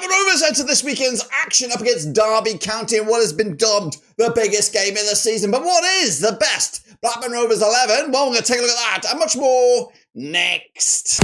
Blackburn Rovers enter this weekend's action up against Derby County in what has been dubbed the biggest game in the season. But what is the best Blackburn Rovers 11? Well, we're going to take a look at that and much more next.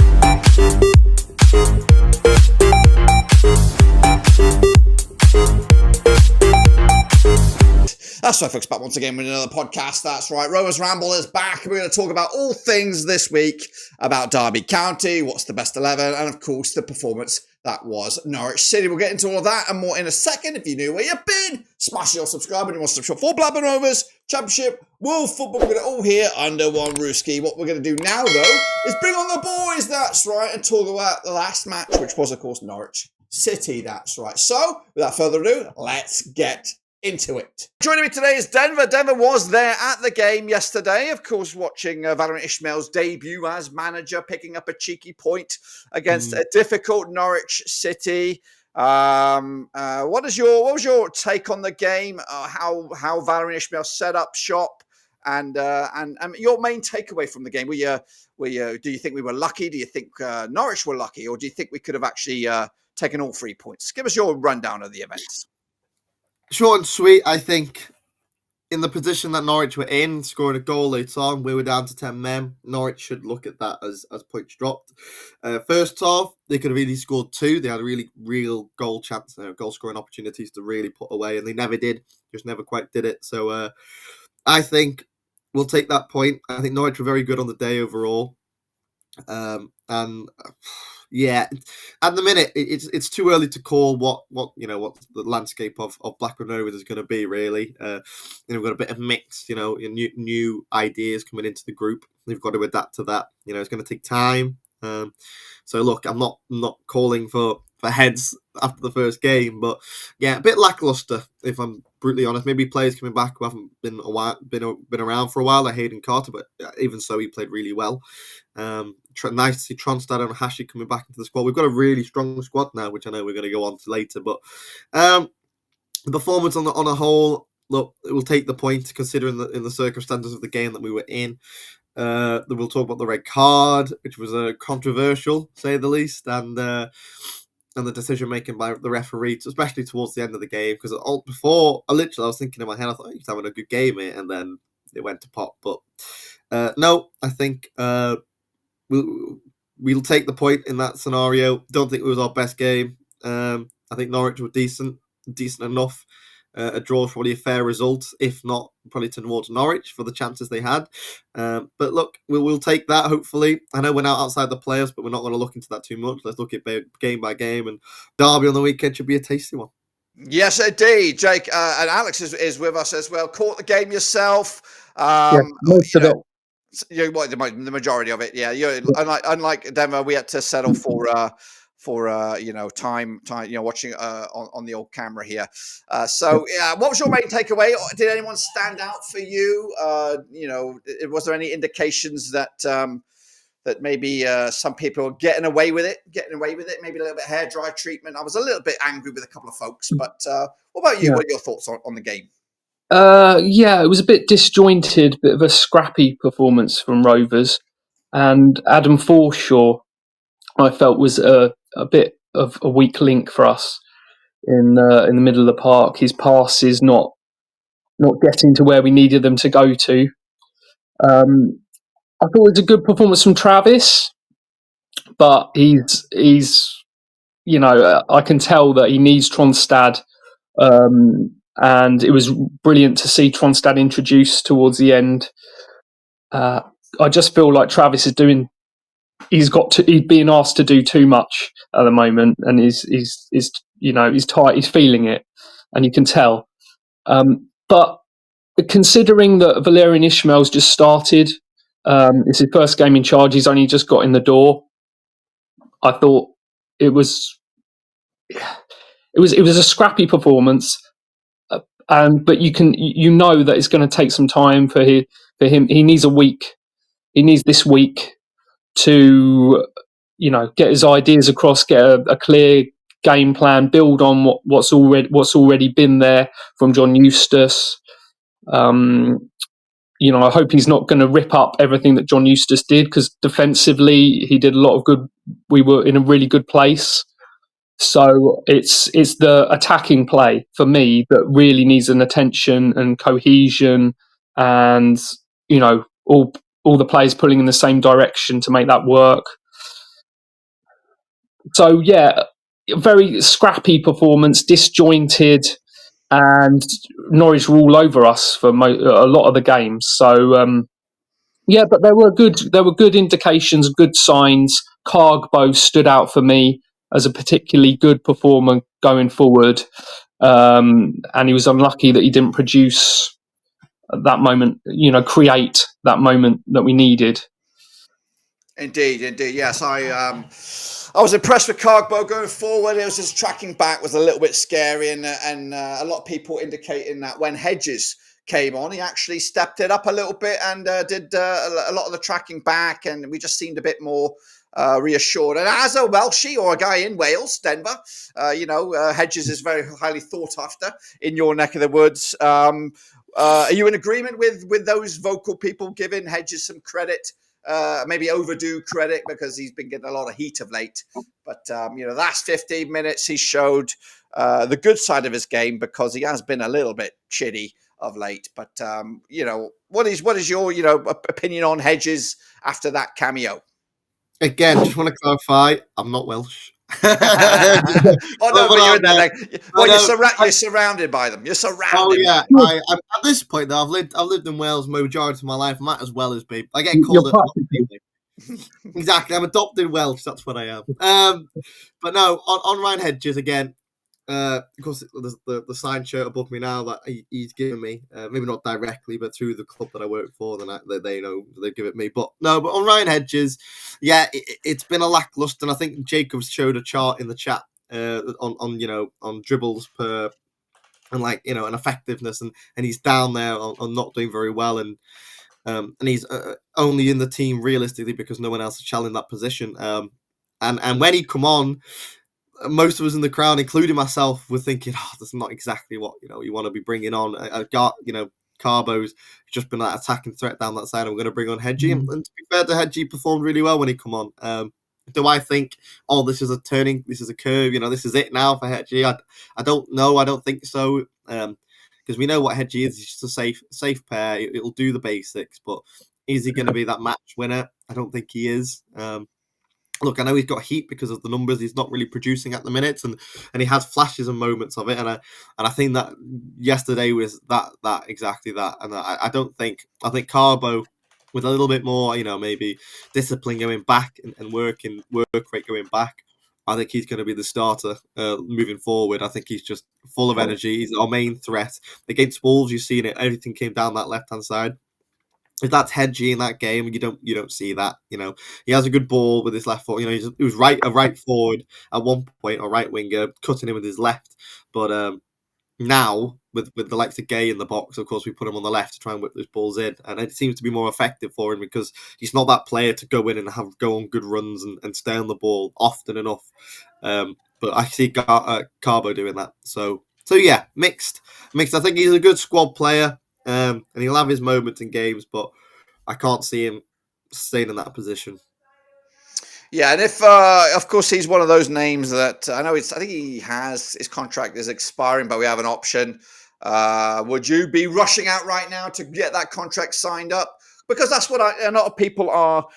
That's right, folks, back once again with another podcast. That's right, Rovers Ramble is back. We're going to talk about all things this week about Derby County, what's the best 11, and of course the performance that was Norwich City. We'll get into all of that and more in a second. If you knew where you've been, smash your subscribe and you want to subscribe for Blackburn Rovers, Championship, World Football. We're going to all here under one rooski. What we're going to do now, though, is bring on the boys, that's right, and talk about the last match, which was, of course, Norwich City, that's right. So, without further ado, let's get into it. Joining me today is Denver. Denver was there at the game yesterday, of course, watching Valérien Ismaël's debut as manager, picking up a cheeky point against a difficult Norwich City. What was your take on the game? How Valérien Ismaël set up shop, and your main takeaway from the game? Do you think we were lucky? Do you think Norwich were lucky, or do you think we could have actually taken all 3 points? Give us your rundown of the events. Short and sweet, I think in the position that Norwich were in, scoring a goal later on, we were down to 10 men. Norwich should look at that as points dropped. First off, they could have easily scored 2. They had a really real goal chance, goal scoring opportunities to really put away, and they never did, just never quite did it. So I think we'll take that point. I think Norwich were very good on the day overall. Yeah, at the minute it's too early to call what the landscape of Blackburn Rovers is going to be. Really, we've got a bit of mix. New ideas coming into the group. We've got to adapt to that. It's going to take time. So look, I'm not calling for heads after the first game, but yeah, a bit lackluster if I'm brutally honest. Maybe players coming back who haven't been around for a while, like Hayden Carter, but even so, he played really well. Nice to see Tronstad and Hashi coming back into the squad. We've got a really strong squad now, which I know we're going to go on to later. But the performance on a whole, look, it will take the point considering in the circumstances of the game that we were in. We'll talk about the red card, which was controversial, to say the least, and the decision making by the referee, especially towards the end of the game. Because before, I was thinking in my head, I thought he's having a good game here, and then it went to pot. But no, I think we'll take the point in that scenario. Don't think it was our best game. I think Norwich were decent enough. A draw is probably a fair result, if not probably towards Norwich for the chances they had. But look, we'll take that, hopefully. I know we're now outside the playoffs, but we're not going to look into that too much. Let's look at game by game, and Derby on the weekend should be a tasty one. Yes, indeed. Jake and Alex is with us as well. Caught the game yourself. Most of it. The majority of it, yeah. Unlike Denver, we had to settle for time, watching on the old camera here. What was your main takeaway? Did anyone stand out for you? Was there any indications that maybe some people are getting away with it, maybe a little bit hair dry treatment? I was a little bit angry with a couple of folks, but what about you? Yeah. What are your thoughts on the game? It was a bit disjointed, bit of a scrappy performance from Rovers, and Adam Forshaw, I felt, was a bit of a weak link for us in the middle of the park. His passes not getting to where we needed them to go to. I thought it was a good performance from Travis, but he's I can tell that he needs Tronstad. And it was brilliant to see Tronstad introduced towards the end. I just feel like Travis is he's being asked to do too much at the moment, and he's tight, he's feeling it, and you can tell. But considering that Valérien Ismaël's just started, it's his first game in charge, he's only just got in the door. I thought it was a scrappy performance. But you know that it's going to take some time for him. He needs a week. He needs this week to, get his ideas across, get a clear game plan, build on what's already been there from John Eustace. I hope he's not going to rip up everything that John Eustace did, because defensively he did a lot of good. We were in a really good place. So it's the attacking play for me that really needs an attention and cohesion, and all the players pulling in the same direction to make that work. So yeah, very scrappy performance, disjointed, and Norwich were all over us for a lot of the games. So yeah, but there were good indications, good signs. Cargbo stood out for me as a particularly good performer going forward, and he was unlucky that he didn't produce at that moment. Create that moment that we needed. Indeed. Yes, I was impressed with Cargbo going forward. It was just tracking back was a little bit scary, and a lot of people indicating that when Hedges came on, he actually stepped it up a little bit and did a lot of the tracking back, and we just seemed a bit more reassured. And as a Welshie or a guy in Wales, Denver, Hedges is very highly thought after in your neck of the woods. Are you in agreement with those vocal people giving Hedges some credit? Maybe overdue credit because he's been getting a lot of heat of late. But the last 15 minutes he showed the good side of his game because he has been a little bit shitty of late. But what is your opinion on Hedges after that cameo? Again, just want to clarify, I'm not Welsh. You're in there. You're surrounded by them. You're surrounded. Oh yeah, I'm at this point though. I've lived in Wales majority of my life. I might as well as be. I get called it. Exactly, I'm adopted Welsh. That's what I am. But no, on Ryan Hedges again. Of course, the signed shirt above me now that he's given me, maybe not directly, but through the club that I work for, then they give it me. But no, but on Ryan Hedges, yeah, it's been a lackluster. And I think Jacobs showed a chart in the chat on dribbles per and and effectiveness, and he's down there on not doing very well, and he's only in the team realistically because no one else is challenging that position. And when he come on, most of us in the crowd, including myself, were thinking, that's not exactly what you want to be bringing on. Carbo's just been that attacking threat down that side. I'm going to bring on Hedgie, and to be fair to Hedgie, performed really well when he come on. Do I think, this is a turning, this is a curve, this is it now for Hedgie? I don't know. I don't think so. Because we know what Hedgie is. He's just a safe pair. It'll do the basics, but is he going to be that match winner? I don't think he is. Look, I know he's got heat because of the numbers. He's not really producing at the minutes, and he has flashes and moments of it. And I think that yesterday was that exactly that. And I think Carbo with a little bit more, maybe discipline going back and work rate going back, I think he's going to be the starter moving forward. I think he's just full of energy. He's our main threat against Wolves. You've seen it; everything came down that left hand side. If that's Hedgie in that game, you don't see that. He has a good ball with his left foot. He was a right forward at one point, or right winger, cutting him with his left. But now with the likes of Gay in the box, of course, we put him on the left to try and whip those balls in, and it seems to be more effective for him because he's not that player to go in and go on good runs and stay on the ball often enough. But I see Carbo doing that. So yeah, mixed. I think he's a good squad player. And he'll have his moments in games, but I can't see him staying in that position. Yeah, and if of course he's one of those names that I think he has his contract is expiring, but we have an option. Would you be rushing out right now to get that contract signed up? Because that's what a lot of people are,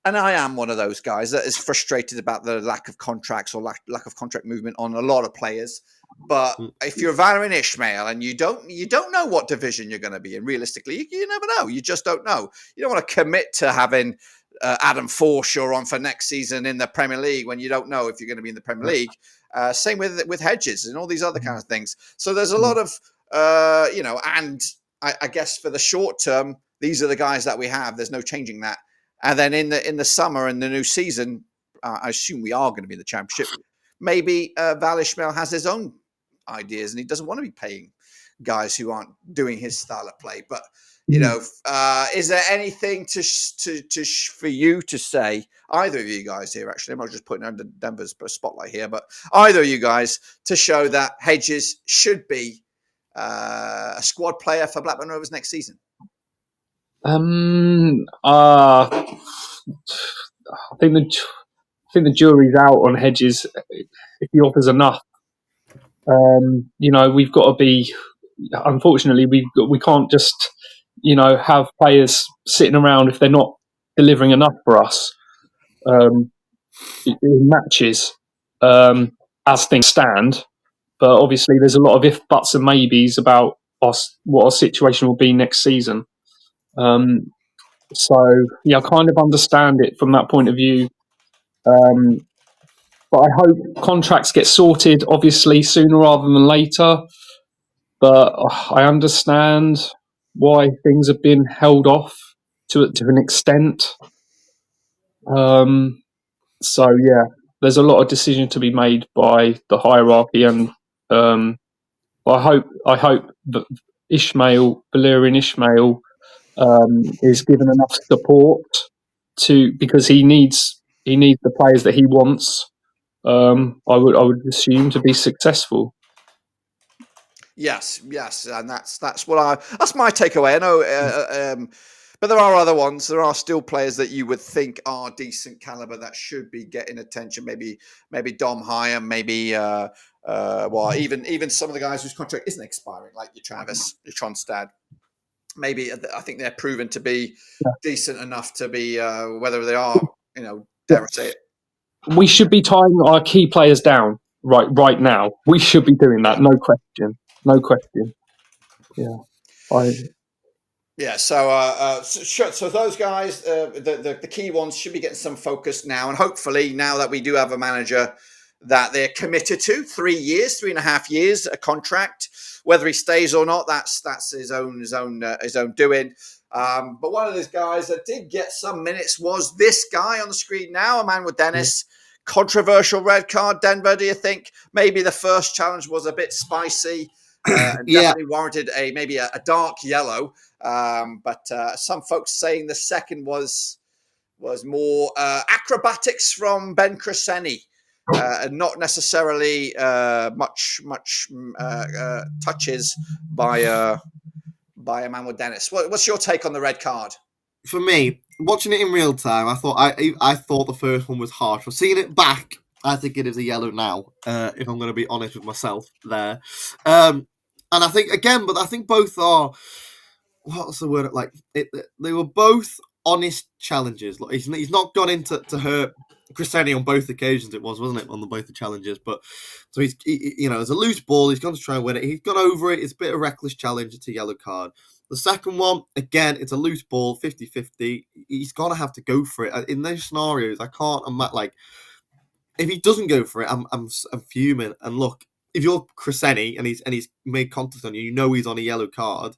and I am one of those guys that is frustrated about the lack of contracts or lack of contract movement on a lot of players. But if you're Valérien Ismaël and you don't know what division you're going to be in, realistically, you never know. You just don't know. You don't want to commit to having Adam Forshaw on for next season in the Premier League when you don't know if you're going to be in the Premier League. Same with Hedges and all these other kind of things. So there's a lot of, and I guess for the short term, these are the guys that we have. There's no changing that. And then in the summer and the new season, I assume we are going to be in the Championship. Maybe Valérien Ismaël has his own ideas and he doesn't want to be paying guys who aren't doing his style of play. But is there anything for you to say, either of you guys here? Actually, I'm not just putting under Denver's spotlight here, but either of you guys to show that Hedges should be a squad player for Blackburn Rovers next season. I think the jury's out on Hedges. if he offers enough. We've got to be. Unfortunately, we can't just have players sitting around if they're not delivering enough for us in matches as things stand. But obviously, there's a lot of if, buts, and maybes about us, what our situation will be next season. I kind of understand it from that point of view. But I hope contracts get sorted, obviously, sooner rather than later. But I understand why things have been held off to an extent. There's a lot of decision to be made by the hierarchy, and I hope that Valerian Ismail, is given enough support because he needs the players that he wants. I would assume to be successful. Yes, and that's my takeaway. I know, but there are other ones. There are still players that you would think are decent caliber that should be getting attention. Maybe Dom Hyam, maybe even some of the guys whose contract isn't expiring, like your Travis, your Tronstad. Maybe I think they're proven to be decent enough to be whether they are, dare I say it. We should be tying our key players down right now. We should be doing that, no question. Yeah. So those guys, the key ones, should be getting some focus now, and hopefully now that we do have a manager that they're committed to 3.5 years, a contract. Whether he stays or not, that's his own doing. But one of those guys that did get some minutes was this guy on the screen now, Emmanuel Dennis. Controversial red card, Denver. Do you think maybe the first challenge was a bit spicy? Definitely warranted maybe a dark yellow. But some folks saying the second was more acrobatics from Ben Cresceni. Not necessarily much touches by Emmanuel Dennis. What's your take on the red card? For me, watching it in real time, I thought the first one was harsh. For seeing it back, I think it is a yellow now. If I'm going to be honest with myself, there, and I think both are. What's the word? They were both honest challenges. Like he's not gone into to hurt Cresceni on both occasions. It wasn't it, on both the challenges? But so he's it's a loose ball. He's gone to try and win it. He's gone over it. It's a bit of reckless challenge. It's a yellow card. The second one, again, it's a loose ball, 50-50. He's gonna have to go for it. In those scenarios, I can't imagine if he doesn't go for it, I'm fuming. And look, if you're Cresceni and he's made contact on you, he's on a yellow card.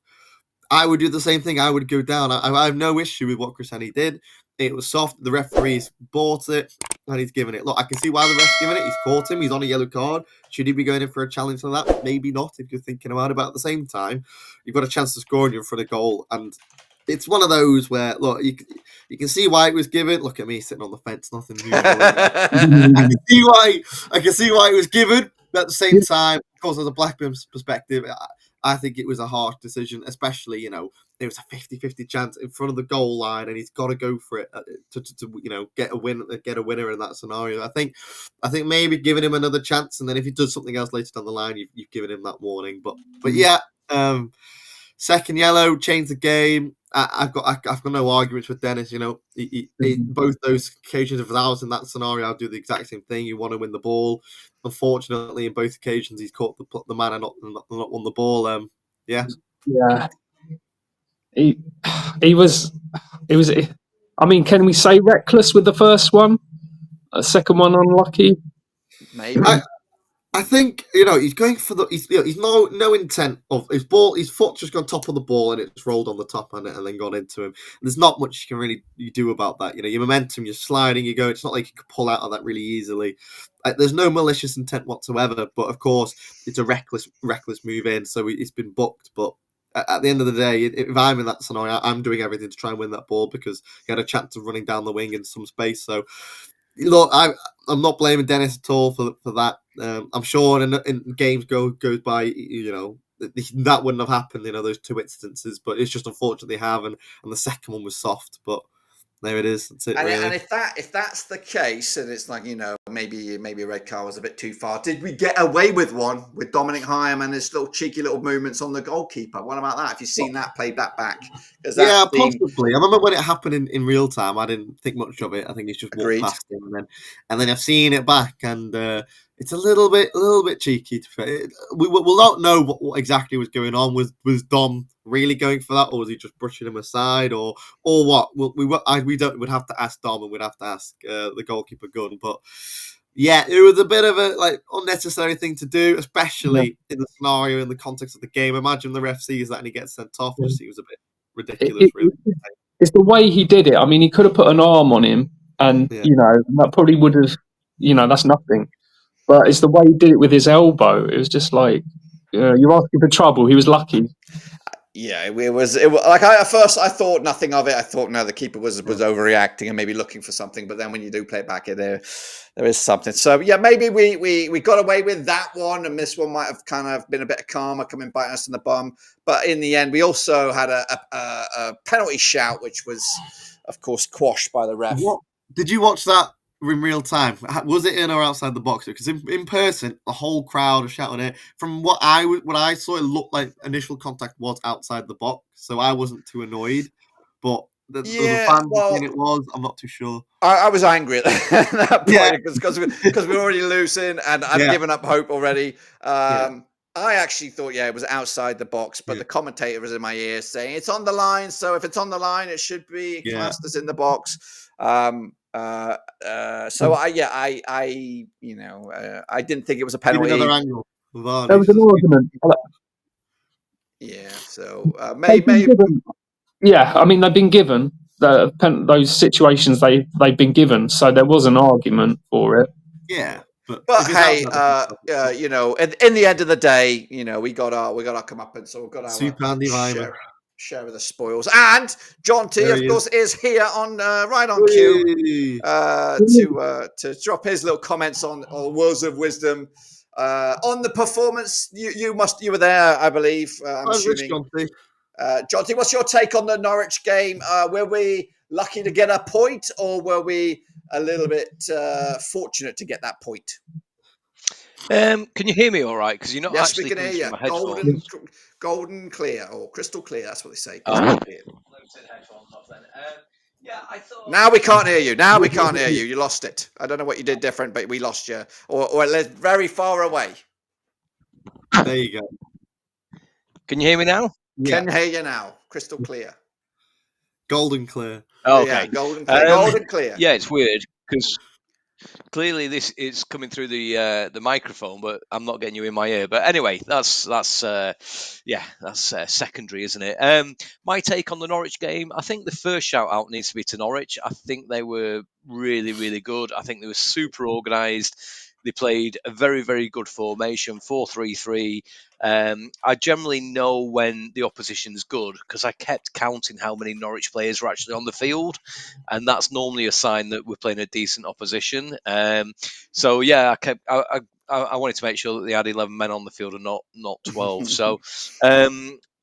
I would do the same thing. I would go down. I have no issue with what Cresceni did. It was soft. The referee's bought it, and he's given it. Look, I can see why the ref's given it. He's caught him. He's on a yellow card. Should he be going in for a challenge for that? Maybe not, if you're thinking about it. But at the same time, you've got a chance to score and you're in front of goal. And it's one of those where, look, you can see why it was given. Look at me sitting on the fence. Nothing new. I can see why it was given. But at the same time, of course, as a Blackburn's perspective, I think it was a harsh decision, especially, there was a 50-50 chance in front of the goal line, and he's got to go for it to get a winner in that scenario. I think maybe giving him another chance, and then if he does something else later down the line, you've given him that warning. But yeah, second yellow, change the game. I've got no arguments with Dennis. Both those occasions, if I was in that scenario, I'd do the exact same thing. You want to win the ball. Unfortunately, in both occasions, he's caught the man and not won the ball. Yeah. He was. I mean, can we say reckless with the first one? Second one unlucky. Maybe. I think he's going for he's no intent of his ball. His foot just gone top of the ball and it's rolled on the top on it and then gone into him. There's not much you can really do about that. Your momentum, you're sliding, you go. It's not like you can pull out of that really easily. There's no malicious intent whatsoever. But of course, it's a reckless move in, so it's been booked. But at the end of the day, if I'm in that scenario, I'm doing everything to try and win that ball because he had a chance of running down the wing in some space. So. Look, I'm not blaming Dennis at all for that. I'm sure in games goes by, that wouldn't have happened, those two instances. But it's just unfortunate they have, and the second one was soft. But There it is. That's it, And, really. and if that's the case, and it's like, maybe a red card was a bit too far. Did we get away with one with Dominic Hyam and his little cheeky little movements on the goalkeeper? What about that? If you've seen that, play that back. Yeah, possibly. I remember when it happened in real time. I didn't think much of it. I think he's just walked Agreed. past him, and then I've seen it back, and it's a little bit cheeky. We'll not know what exactly was going on. Was Dom really going for that, or was he just brushing him aside, or what? We'd have to ask Dom, and we'd have to ask the goalkeeper Gunn. But yeah, it was a bit of a unnecessary thing to do, especially in the scenario, in the context of the game. Imagine the ref sees that and he gets sent off. Just seems a bit ridiculous, really. It's the way he did it. I mean, he could have put an arm on him, and that probably would have, that's nothing. But it's the way he did it with his elbow. It was just like, you're asking for trouble. He was lucky. Yeah, it was like at first I thought nothing of it. I thought no, the keeper was overreacting and maybe looking for something. But then when you do play it back, there is something. So yeah, maybe we got away with that one, and this one might have kind of been a bit of karma coming biting us in the bum. But in the end, we also had a penalty shout, which was of course quashed by the ref. What did you watch that in real time? Was it in or outside the box? Because in person, the whole crowd was shouting it. From what I saw, it looked like initial contact was outside the box, so I wasn't too annoyed. But the fans saying it was, I'm not too sure. I was angry at that point because we're already losing and I've given up hope already. I actually thought, it was outside the box, but the commentator was in my ear saying it's on the line. So if it's on the line, it should be classed as in the box. So I didn't think it was a penalty. Give another angle. There was an argument. Yeah. So maybe. Yeah, I mean they've been given those situations. They've been given, so there was an argument for it. Yeah. But hey, in the end of the day, we got our comeuppance, so we've got our share of the spoils. And John T, of course, is here on right on cue to drop his little comments on words of wisdom on the performance. You were there, I believe. I'm assuming. John T, what's your take on the Norwich game? Were we lucky to get a point, or were we a little bit fortunate to get that point? Can you hear me all right? Because you're not actually we can hear you. my headphones. Golden clear or crystal clear. That's what they say. I thought. Now we can't hear you. Now we can't hear you. You lost it. I don't know what you did different, but we lost you, or very far away. There you go. Can you hear me now? Can hear you now. Crystal clear. Golden clear. Oh, okay. Yeah, golden clear. Golden clear. Yeah, it's weird because clearly this is coming through the microphone, but I'm not getting you in my ear. But anyway, that's secondary, isn't it? My take on the Norwich game, I think the first shout out needs to be to Norwich. I think they were really, really good. I think they were super organised. They played a very, very good formation, 4-3-3. I generally know when the opposition's good because I kept counting how many Norwich players were actually on the field, and that's normally a sign that we're playing a decent opposition. So yeah, I wanted to make sure that they had 11 men on the field and not 12. So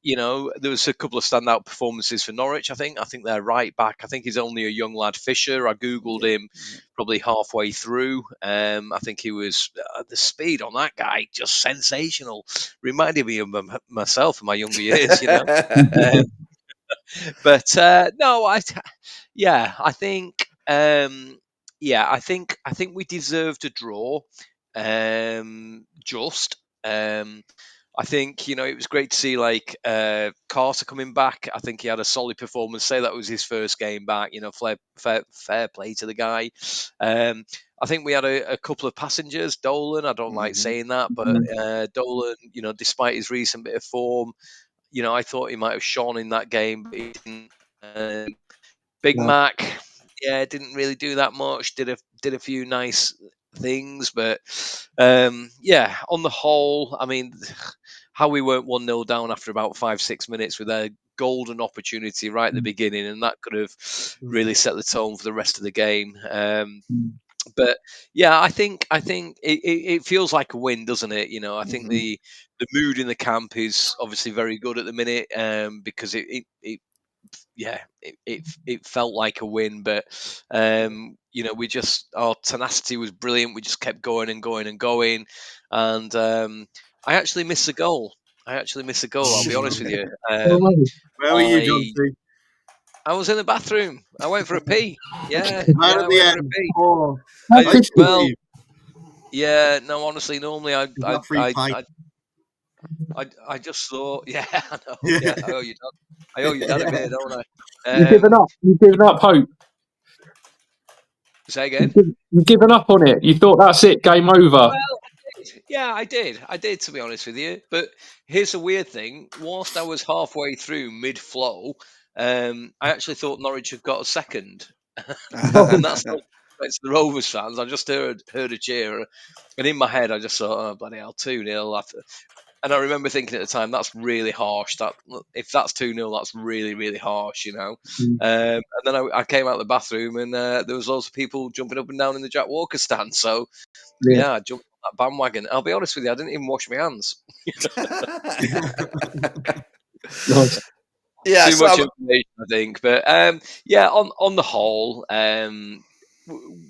there was a couple of standout performances for Norwich. I think they're right back. I think he's only a young lad, Fisher. I googled him probably halfway through. I think he was the speed on that guy just sensational. Reminded me of myself in my younger years, but no, I think I think we deserved a draw. I think it was great to see Carter coming back. I think he had a solid performance. Say that was his first game back. Fair play to the guy. I think we had a couple of passengers. Dolan, I don't like saying that, but Dolan, despite his recent bit of form, I thought he might have shone in that game, but he didn't. Mac, didn't really do that much. Did a few nice things, but on the whole, I mean, how we weren't 1-0 down after about 5-6 minutes with a golden opportunity right at the beginning, and that could have really set the tone for the rest of the game. But yeah, I think it feels like a win, doesn't it? I think the mood in the camp is obviously very good at the minute because it yeah, it felt like a win, but we just our tenacity was brilliant. We just kept going and going and going, and I actually missed a goal. I'll be honest with you. Where were you, John? I was in the bathroom. I went for a pee. Yeah, Right I at the went for a end. pee. Oh, How I did couldn't believe Yeah, no, honestly, normally that free pint. I just thought, yeah, I know, Yeah. yeah, I owe you that a beer, don't I? you given up? You've given up hope. Say again. You've given up on it. You thought that's it, game over. Well, I did. Yeah, I did. I did, to be honest with you. But here's the weird thing: whilst I was halfway through mid-flow, I actually thought Norwich had got a second, and that's not it's the Rovers fans. I just heard a cheer, and in my head, I just thought, "Oh bloody hell, 2-0." And I remember thinking at the time, that's really harsh. That if that's 2-0, that's really, really harsh, And then I came out of the bathroom, and there was loads of people jumping up and down in the Jack Walker stand. So yeah, I jumped on that bandwagon. I'll be honest with you, I didn't even wash my hands. Nice. Yeah, Too so much information, I think. But yeah, on the whole,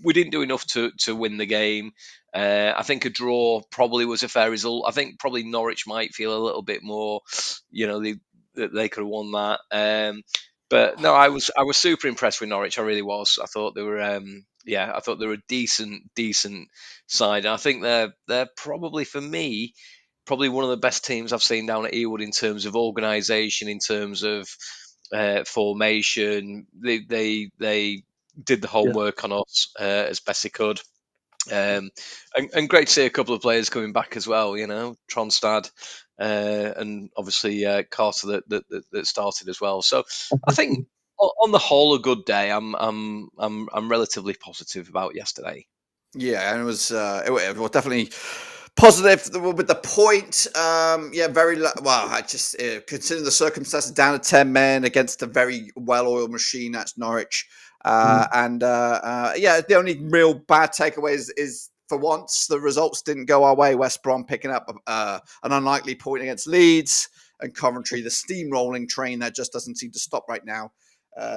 we didn't do enough to win the game. I think a draw probably was a fair result. I think probably Norwich might feel a little bit more, they could have won that. But no, I was super impressed with Norwich. I really was. I thought they were, I thought they were a decent side. And I think they're probably for me probably one of the best teams I've seen down at Ewood in terms of organisation, in terms of formation. They did the homework on us as best they could. And great to see a couple of players coming back as well. Tronstad and obviously Carter that started as well. So I think on the whole a good day. I'm relatively positive about yesterday. yeah, and it was definitely positive with the point. Yeah, well. I just considering the circumstances, down to 10 men against a very well-oiled machine. That's Norwich, and yeah, the only real bad takeaway is for once the results didn't go our way. West Brom picking up an unlikely point against Leeds, and Coventry, the steamrolling train that just doesn't seem to stop right now.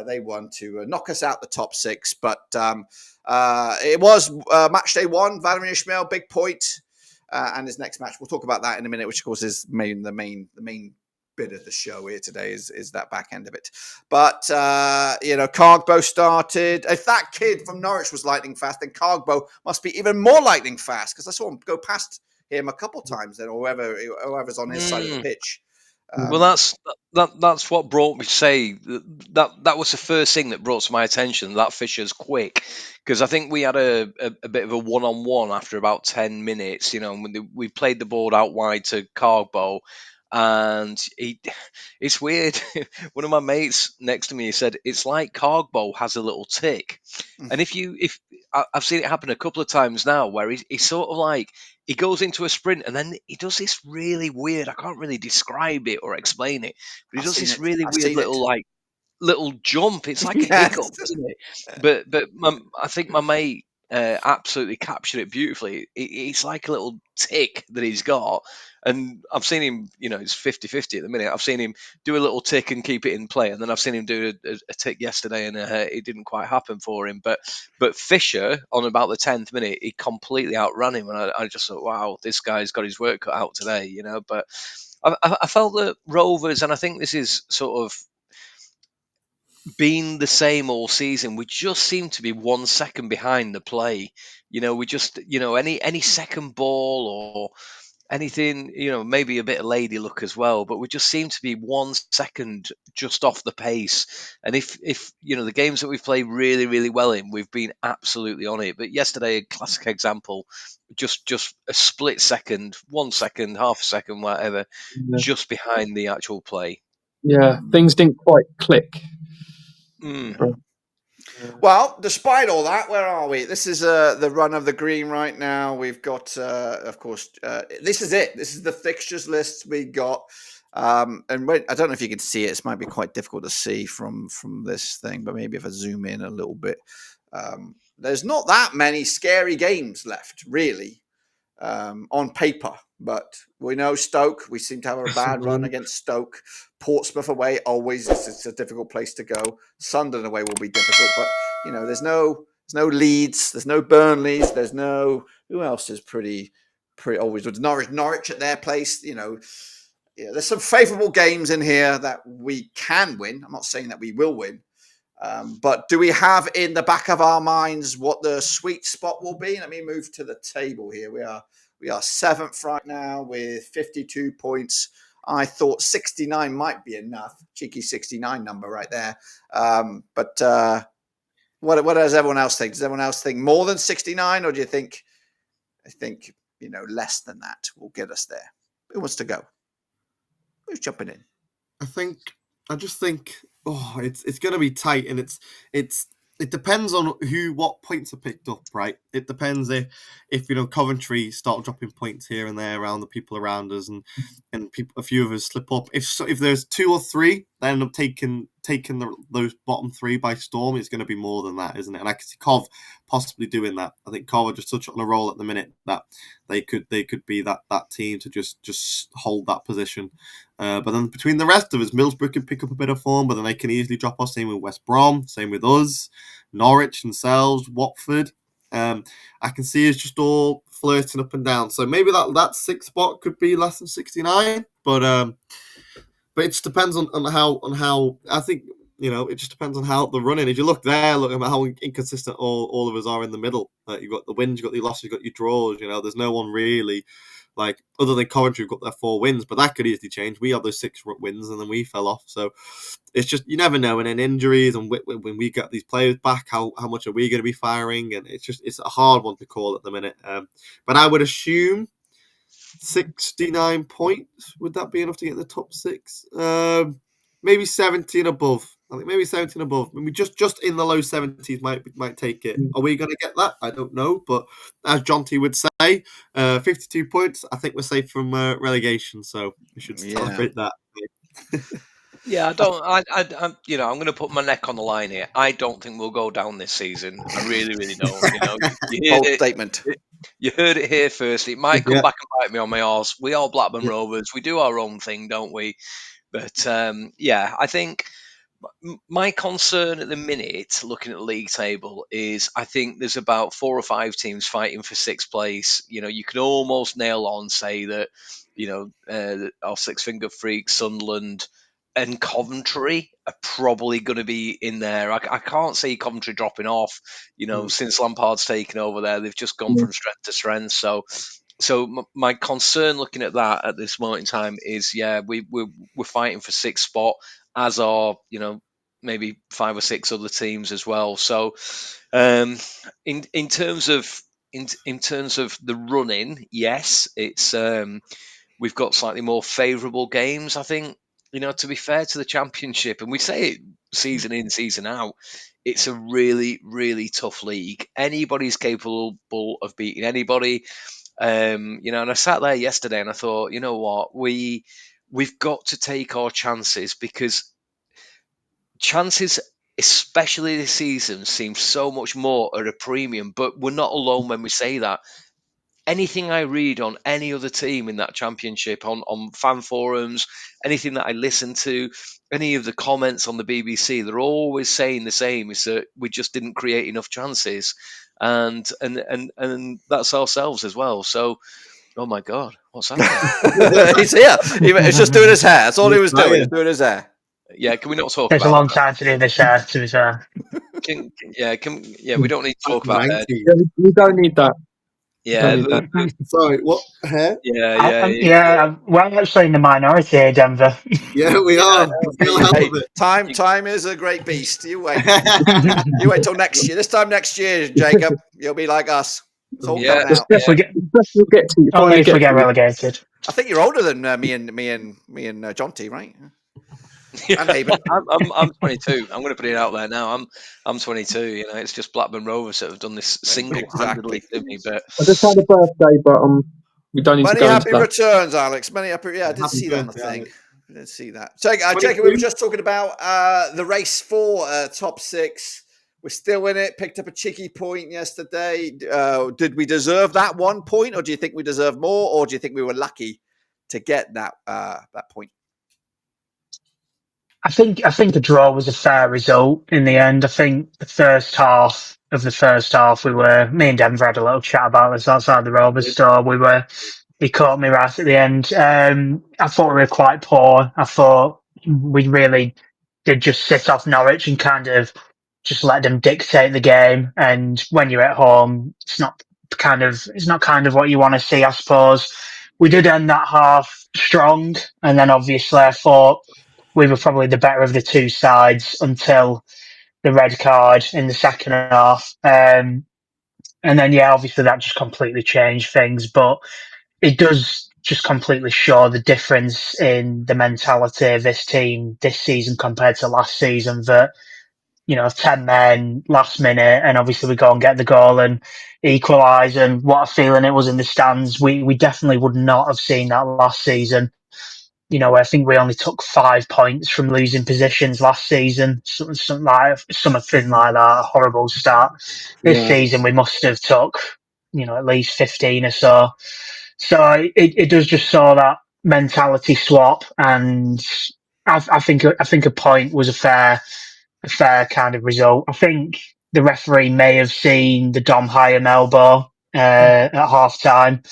They won to knock us out the top six, but it was match day one. Vladimir Ismail, big point, and his next match. We'll talk about that in a minute, which of course is the main bit of the show here today is that back end of it. But Cargbo started. If that kid from Norwich was lightning fast, then Cargbo must be even more lightning fast, because I saw him go past him a couple times then, or whoever's on his side of the pitch. Well, that's what brought me to say that was the first thing that brought to my attention, that Fisher's quick, because I think we had a bit of a one-on-one after about 10 minutes, when we played the board out wide to Cargbo, and it's weird. One of my mates next to me said it's like Cargbo has a little tick, and if I've seen it happen a couple of times now where he's sort of like, he goes into a sprint and then he does this really weird, I can't really describe it or explain it, but he does this really weird little jump. It's like a hiccup, isn't it? But I think my mate absolutely captured it beautifully. It's like a little tick that he's got. And I've seen him, it's 50-50 at the minute. I've seen him do a little tick and keep it in play. And then I've seen him do a tick yesterday and it didn't quite happen for him. But Fisher, on about the 10th minute, he completely outran him. And I just thought, wow, this guy's got his work cut out today, But I felt that Rovers, and I think this is sort of been the same all season, we just seem to be 1 second behind the play. We just, any second ball or anything, maybe a bit of lady luck as well, but we just seem to be 1 second just off the pace. And if the games that we've played really, really well in, we've been absolutely on it. But yesterday, a classic example, just a split second, 1 second, half a second, whatever, just behind the actual play. Yeah, things didn't quite click. Well, despite all that, where are we? This is the run of the green right now. We've got, of course, this is it. This is the fixtures list we got. And I don't know if you can see it. It might be quite difficult to see from this thing, but maybe if I zoom in a little bit, there's not that many scary games left, really, on paper. But we know Stoke. We seem to have a bad run against Stoke. Portsmouth away always it's a difficult place to go. Sunderland away will be difficult, but there's no Leeds, there's no Burnleys, there's no who else is pretty always with Norwich at their place. There's some favourable games in here that we can win. I'm not saying that we will win. But do we have in the back of our minds what the sweet spot will be? Let me move to the table here. We are seventh right now with 52 points. I thought 69 might be enough. Cheeky 69 number right there. But what does everyone else think? Does everyone else think more than 69, or do you think? I think less than that will get us there. Who wants to go? Who's jumping in? I just think it's going to be tight, and it depends on what points are picked up, right? It depends if Coventry start dropping points here and there around the people around us, and a few of us slip up. If there's 2 or 3 that end up taking those bottom 3 by storm, it's going to be more than that, isn't it? And I can see Cov possibly doing that. I think Cov are just such on a roll at the minute that they could be that team to just hold that position. But then between the rest of us, Middlesbrough can pick up a bit of form, but then they can easily drop off. Same with West Brom, same with us, Norwich themselves, Watford. I can see us just all flirting up and down. So maybe that 6th spot could be less than 69, but it just depends on how I think it just depends on how the running. If you look at how inconsistent all of us are in the middle. You've got the wins, you've got your losses, you've got your draws. There's no one really. Like, other than Coventry, we've got their 4 wins, but that could easily change. We had those 6 wins, and then we fell off. So it's just, you never know. And then injuries, and when we get these players back, how much are we going to be firing? And it's a hard one to call at the minute. But I would assume 69 points. Would that be enough to get in the top 6? Maybe 70 and above. I think maybe 70 and above. Maybe just in the low 70s might take it. Are we going to get that? I don't know. But as John T would say, 52 points. I think we're safe from relegation. So we should celebrate that. Yeah, I don't. I'm going to put my neck on the line here. I don't think we'll go down this season. I really, really don't. Bold statement. You heard it here first. It might come back and bite me on my arse. We are Blackburn Rovers. We do our own thing, don't we? But I think my concern at the minute, looking at the league table, is I think there's about 4 or 5 fighting for 6th place. You can almost nail on say that our 6-finger freaks, Sunderland and Coventry are probably going to be in there. I can't see Coventry dropping off. Since Lampard's taken over there, they've just gone from strength to strength. So my concern looking at that at this moment in time is, we're fighting for 6th spot, as are maybe 5 or 6 other teams as well. So in terms of the running, yes, it's we've got slightly more favourable games, I think. To be fair to the Championship, and we say it season in, season out, it's a really, really tough league. Anybody's capable of beating anybody. And I sat there yesterday and I thought, you know what, we've got to take our chances, because chances, especially this season, seem so much more at a premium. But we're not alone when we say that. Anything I read on any other team in that Championship, on fan forums, anything that I listen to, any of the comments on the BBC, they're always saying the same: is that we just didn't create enough chances, and that's ourselves as well. So, oh my God, what's happening? He's here. He's just doing his hair. That's all he was doing. He's doing his hair. Yeah, can we not talk Takes about a long that? time to do this hair, to be fair. We don't need to talk about hair. We don't need that. Yeah, Sorry, what hair? We're actually in the minority here, Denver. Yeah, we are. Hey, time is a great beast. You wait. You wait till next year. This time next year, Jacob, you'll be like us. It's all coming out. Only if we get relegated. I think you're older than me and John T, right? And Haben. I'm 22. I'm going to put it out there now. I'm 22. It's just Blackburn Rovers that have done this single-handedly to me. But I just had a birthday, but we don't need to many go happy into that. returns, Alex. Many happy. Yeah, I did see that on the thing. I did see that. So, Jacob, we were just talking about the race for top 6. We're still in it. Picked up a cheeky point yesterday. Did we deserve that 1 point, or do you think we deserve more, or do you think we were lucky to get that point? I think a draw was a fair result in the end. I think the first half, me and Denver had a little chat about this outside the Rovers store. He caught me right at the end. I thought we were quite poor. I thought we really did just sit off Norwich and kind of just let them dictate the game. And when you're at home, it's not kind of what you want to see, I suppose. We did end that half strong, and then obviously I thought we were probably the better of the two sides until the red card in the second half. And then, obviously that just completely changed things, but it does just completely show the difference in the mentality of this team this season compared to last season, that, 10 men last minute, and obviously we go and get the goal and equalise, and what a feeling it was in the stands. We definitely would not have seen that last season. I think we only took 5 points from losing positions last season, something like that, a horrible start. This season we must have took, at least 15 or so. So it does just show that mentality swap, and I think a point was a fair kind of result. I think the referee may have seen the Dom Hyam elbow at half time,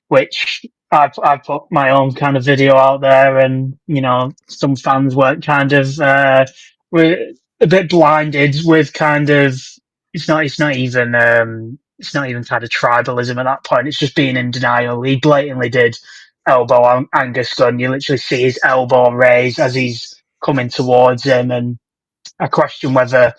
which I put my own kind of video out there, and some fans were kind of were a bit blinded with kind of it's not even kind of tribalism at that point. It's just being in denial. He blatantly did elbow Angus Gunn. You literally see his elbow raise as he's coming towards him, and I question whether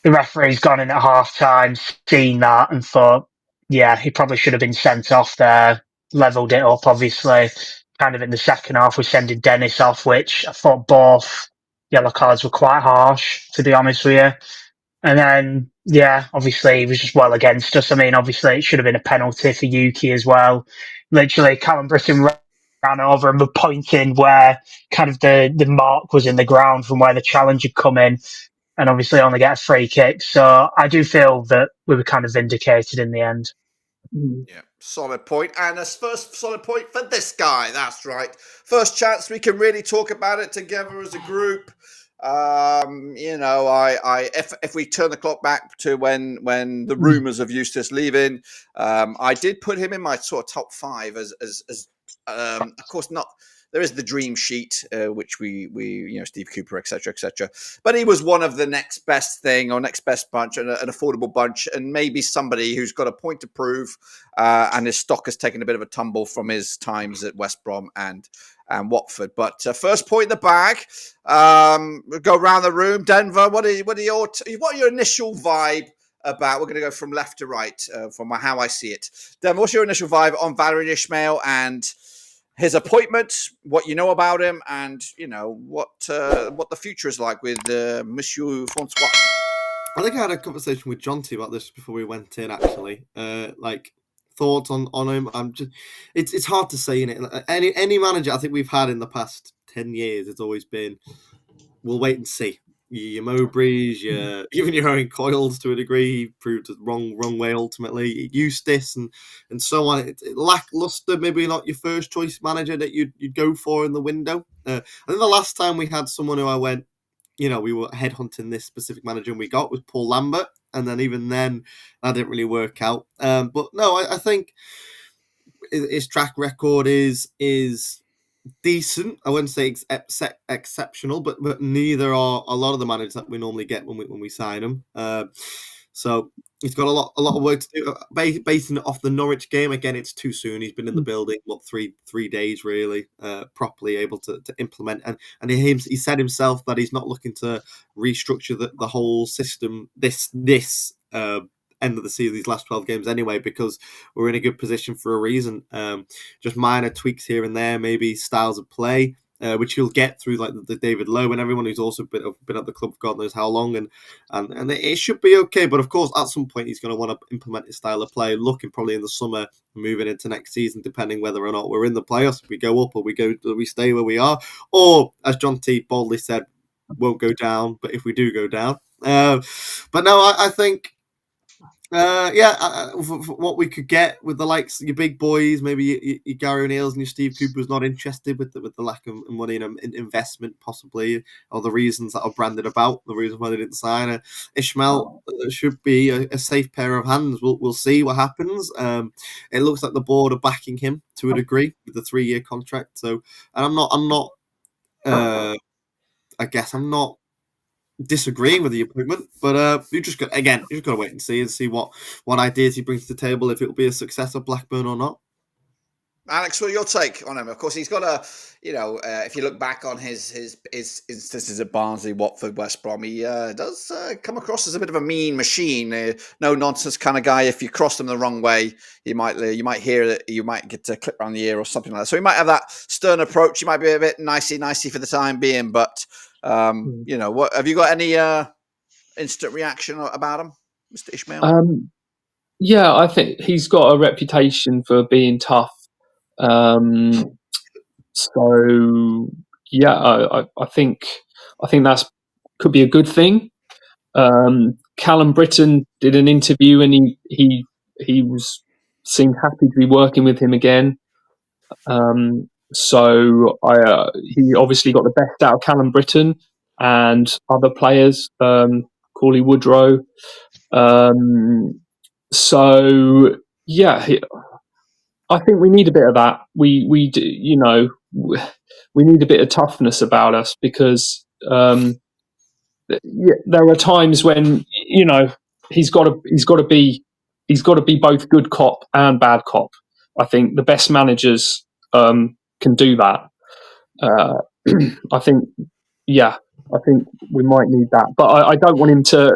the referee's gone in at half time, seen that, and thought, yeah, he probably should have been sent off there, levelled it up, obviously. Kind of in the second half, we're sending Dennis off, which I thought both yellow cards were quite harsh, to be honest with you. And then, obviously, he was just well against us. I mean, obviously, it should have been a penalty for Yuki as well. Literally, Callum Britton ran over and were pointing where kind of the mark was in the ground from where the challenge had come in, and obviously only get a free kick. So I do feel that we were kind of vindicated in the end. Yeah, solid point. And a first solid point for this guy. That's right. First chance we can really talk about it together as a group. If we turn the clock back to when the rumours of Eustace leaving, I did put him in my sort of top 5 as of course not. There is the dream sheet, which we Steve Cooper, etc., etc. But he was one of the next best thing or next best bunch, an affordable bunch, and maybe somebody who's got a point to prove. And his stock has taken a bit of a tumble from his times at West Brom and Watford. But first point in the bag. We'll go around the room. Denver, what are your initial vibe about? We're going to go from left to right from how I see it. Denver, what's your initial vibe on Valérien Ismaël and his appointment, what you know about him, and what the future is like with Monsieur Francois? I think I had a conversation with John T about this before we went in. Actually, thoughts on him. It's hard to say. In it, any manager I think we've had in the past 10 years, it's always been, we'll wait and see. Your Mowbrays, even your Owen Coyles to a degree, he proved the wrong way ultimately. Eustace and so on. It's lackluster, maybe not your first choice manager that you'd go for in the window. I think the last time we had someone who I went, we were headhunting this specific manager and we got was Paul Lambert, and then even then that didn't really work out. But no, I think his track record is decent. I wouldn't say exceptional, but neither are a lot of the managers that we normally get when we sign them. So he's got a lot of work to do. Basing it off the Norwich game, again, it's too soon. He's been in the building three days really, properly able to implement. And he said himself that he's not looking to restructure the whole system this end of the season, these last 12 games anyway, because we're in a good position for a reason. Just minor tweaks here and there, maybe styles of play, which you'll get through like the David Lowe and everyone who's also been at the club for God knows how long, and it should be okay. But of course, at some point he's going to want to implement his style of play, looking probably in the summer, moving into next season, depending whether or not we're in the playoffs, if we go up or we stay where we are, or as John T boldly said, won't go down, but if we do go down, But no, I think. For what we could get with the likes of your big boys, maybe your Gary O'Neill's and your Steve Cooper's not interested with the lack of money and investment, possibly, or the reasons that are branded about the reason why they didn't sign. Ishmael should be a safe pair of hands. We'll see what happens. It looks like the board are backing him to a degree with the 3-year contract. So, and I'm not. I guess I'm not disagreeing with the appointment, but you just got to wait and see what ideas he brings to the table, if it will be a success at Blackburn or not. Alex, what are your take on him? Of course, he's got a, if you look back on his instances at Barnsley, Watford, West Brom, he does come across as a bit of a mean machine, no nonsense kind of guy. If you cross him the wrong way, you might hear that you might get a clip around the ear or something like that. So he might have that stern approach. He might be a bit nicey for the time being, but what have you got any instant reaction about him, Mr. Ishmael? Yeah, I think he's got a reputation for being tough. So yeah, I think that's could be a good thing. Callum Britton did an interview and he seemed happy to be working with him again. So he obviously got the best out of Callum Britton and other players, Corley Woodrow. So yeah, I think we need a bit of that. We do, we need a bit of toughness about us because there are times when he's got to be both good cop and bad cop. I think the best managers can do that. I think we might need that, but I don't want him to.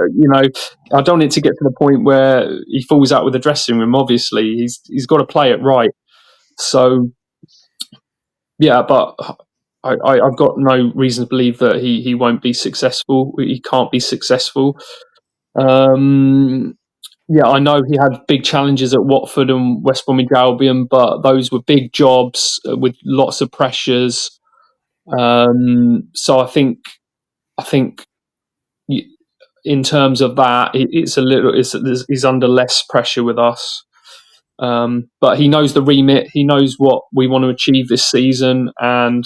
I don't want it to get to the point where he falls out with the dressing room. Obviously, he's got to play it right. So, yeah, but I've got no reason to believe that he won't be successful. He can't be successful. Yeah, I know he had big challenges at Watford and West Bromwich Albion, but those were big jobs with lots of pressures. So I think in terms of that, he's under less pressure with us. But he knows the remit. He knows what we want to achieve this season, and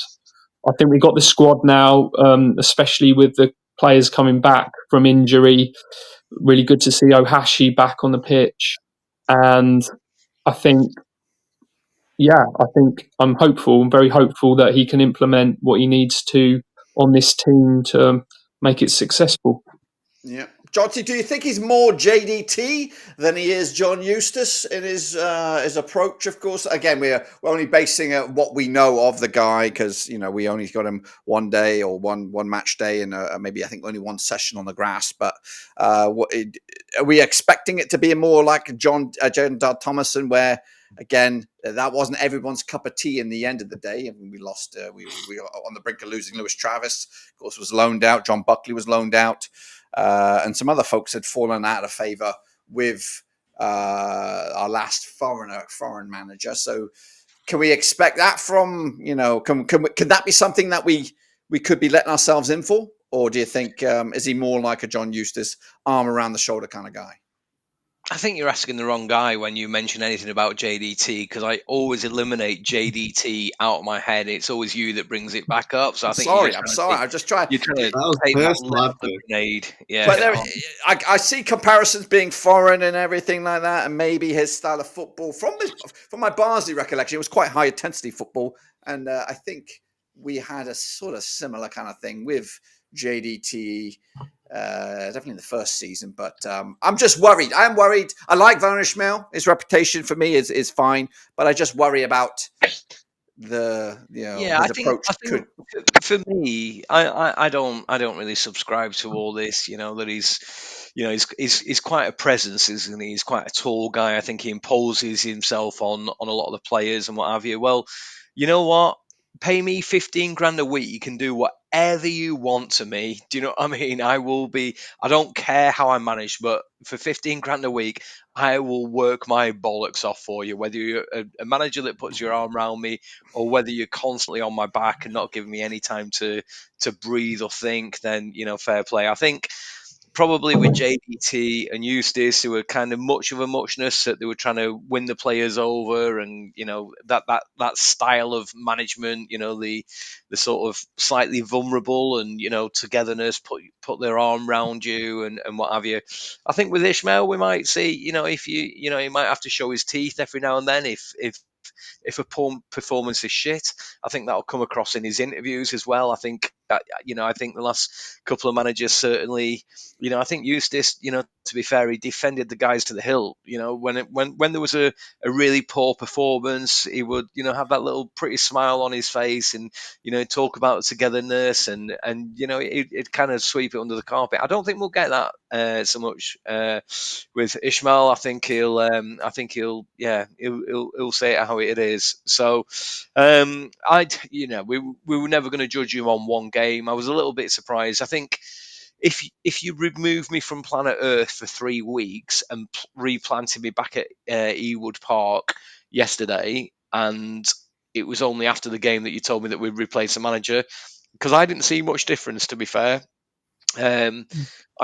I think we've got the squad now, especially with the players coming back from injury. Really good to see Ohashi back on the pitch, and I think I'm hopeful. I'm very hopeful that he can implement what he needs to on this team to make it successful. Yeah. Jotty, do you think he's more JDT than he is John Eustace in his approach? Of course, again, we're only basing what we know of the guy because we only got him one day or one match day and maybe I think only one session on the grass. But are we expecting it to be more like John Thomason, where again that wasn't everyone's cup of tea in the end of the day? I mean, we lost. We were on the brink of losing Lewis Travis. Of course, was loaned out. John Buckley was loaned out. And some other folks had fallen out of favour with our last foreign manager. So can we expect that from, could that be something that we could be letting ourselves in for? Or do you think, is he more like a John Eustace, arm around the shoulder kind of guy? I think you're asking the wrong guy when you mention anything about JDT, because I always eliminate JDT out of my head. It's always you that brings it back up. So I think I'm sorry. I'm just trying. You're trying to take that left grenade. Yeah, but I see comparisons being foreign and everything like that, and maybe his style of football from my Barnsley recollection, it was quite high intensity football, and I think we had a sort of similar kind of thing with JDT. Definitely in the first season, but I'm just worried. I am worried. I like Van Ishmael. His reputation for me is fine, but I just worry about his approach. I think for me, I don't really subscribe to all this. That he's quite a presence, isn't he? He's quite a tall guy. I think he imposes himself on a lot of the players and what have you. Well, you know what? Pay me 15 grand a week. You can do whatever you want to me. Do you know what I mean? I don't care how I manage, but for 15 grand a week, I will work my bollocks off for you. Whether you're a manager that puts your arm around me or whether you're constantly on my back and not giving me any time to breathe or think, then, fair play. I think probably with JDT and Eustace, who were kind of much of a muchness, that they were trying to win the players over, and that style of management, the sort of slightly vulnerable and togetherness, put their arm around you and what have you. I think with Ishmael, we might see, if he might have to show his teeth every now and then if a poor performance is shit. I think that'll come across in his interviews as well. I think I think the last couple of managers certainly, I think Eustace, to be fair, he defended the guys to the hilt. When there was a really poor performance, he would have that little pretty smile on his face and talk about togetherness and it'd kind of sweep it under the carpet. I don't think we'll get that so much with Ishmael. I think he'll say it how it is. So we were never going to judge him on one game. I was a little bit surprised. I think if you remove me from planet Earth for 3 weeks and replanted me back at Ewood Park yesterday, and it was only after the game that you told me that we'd replace the manager, because I didn't see much difference, to be fair. I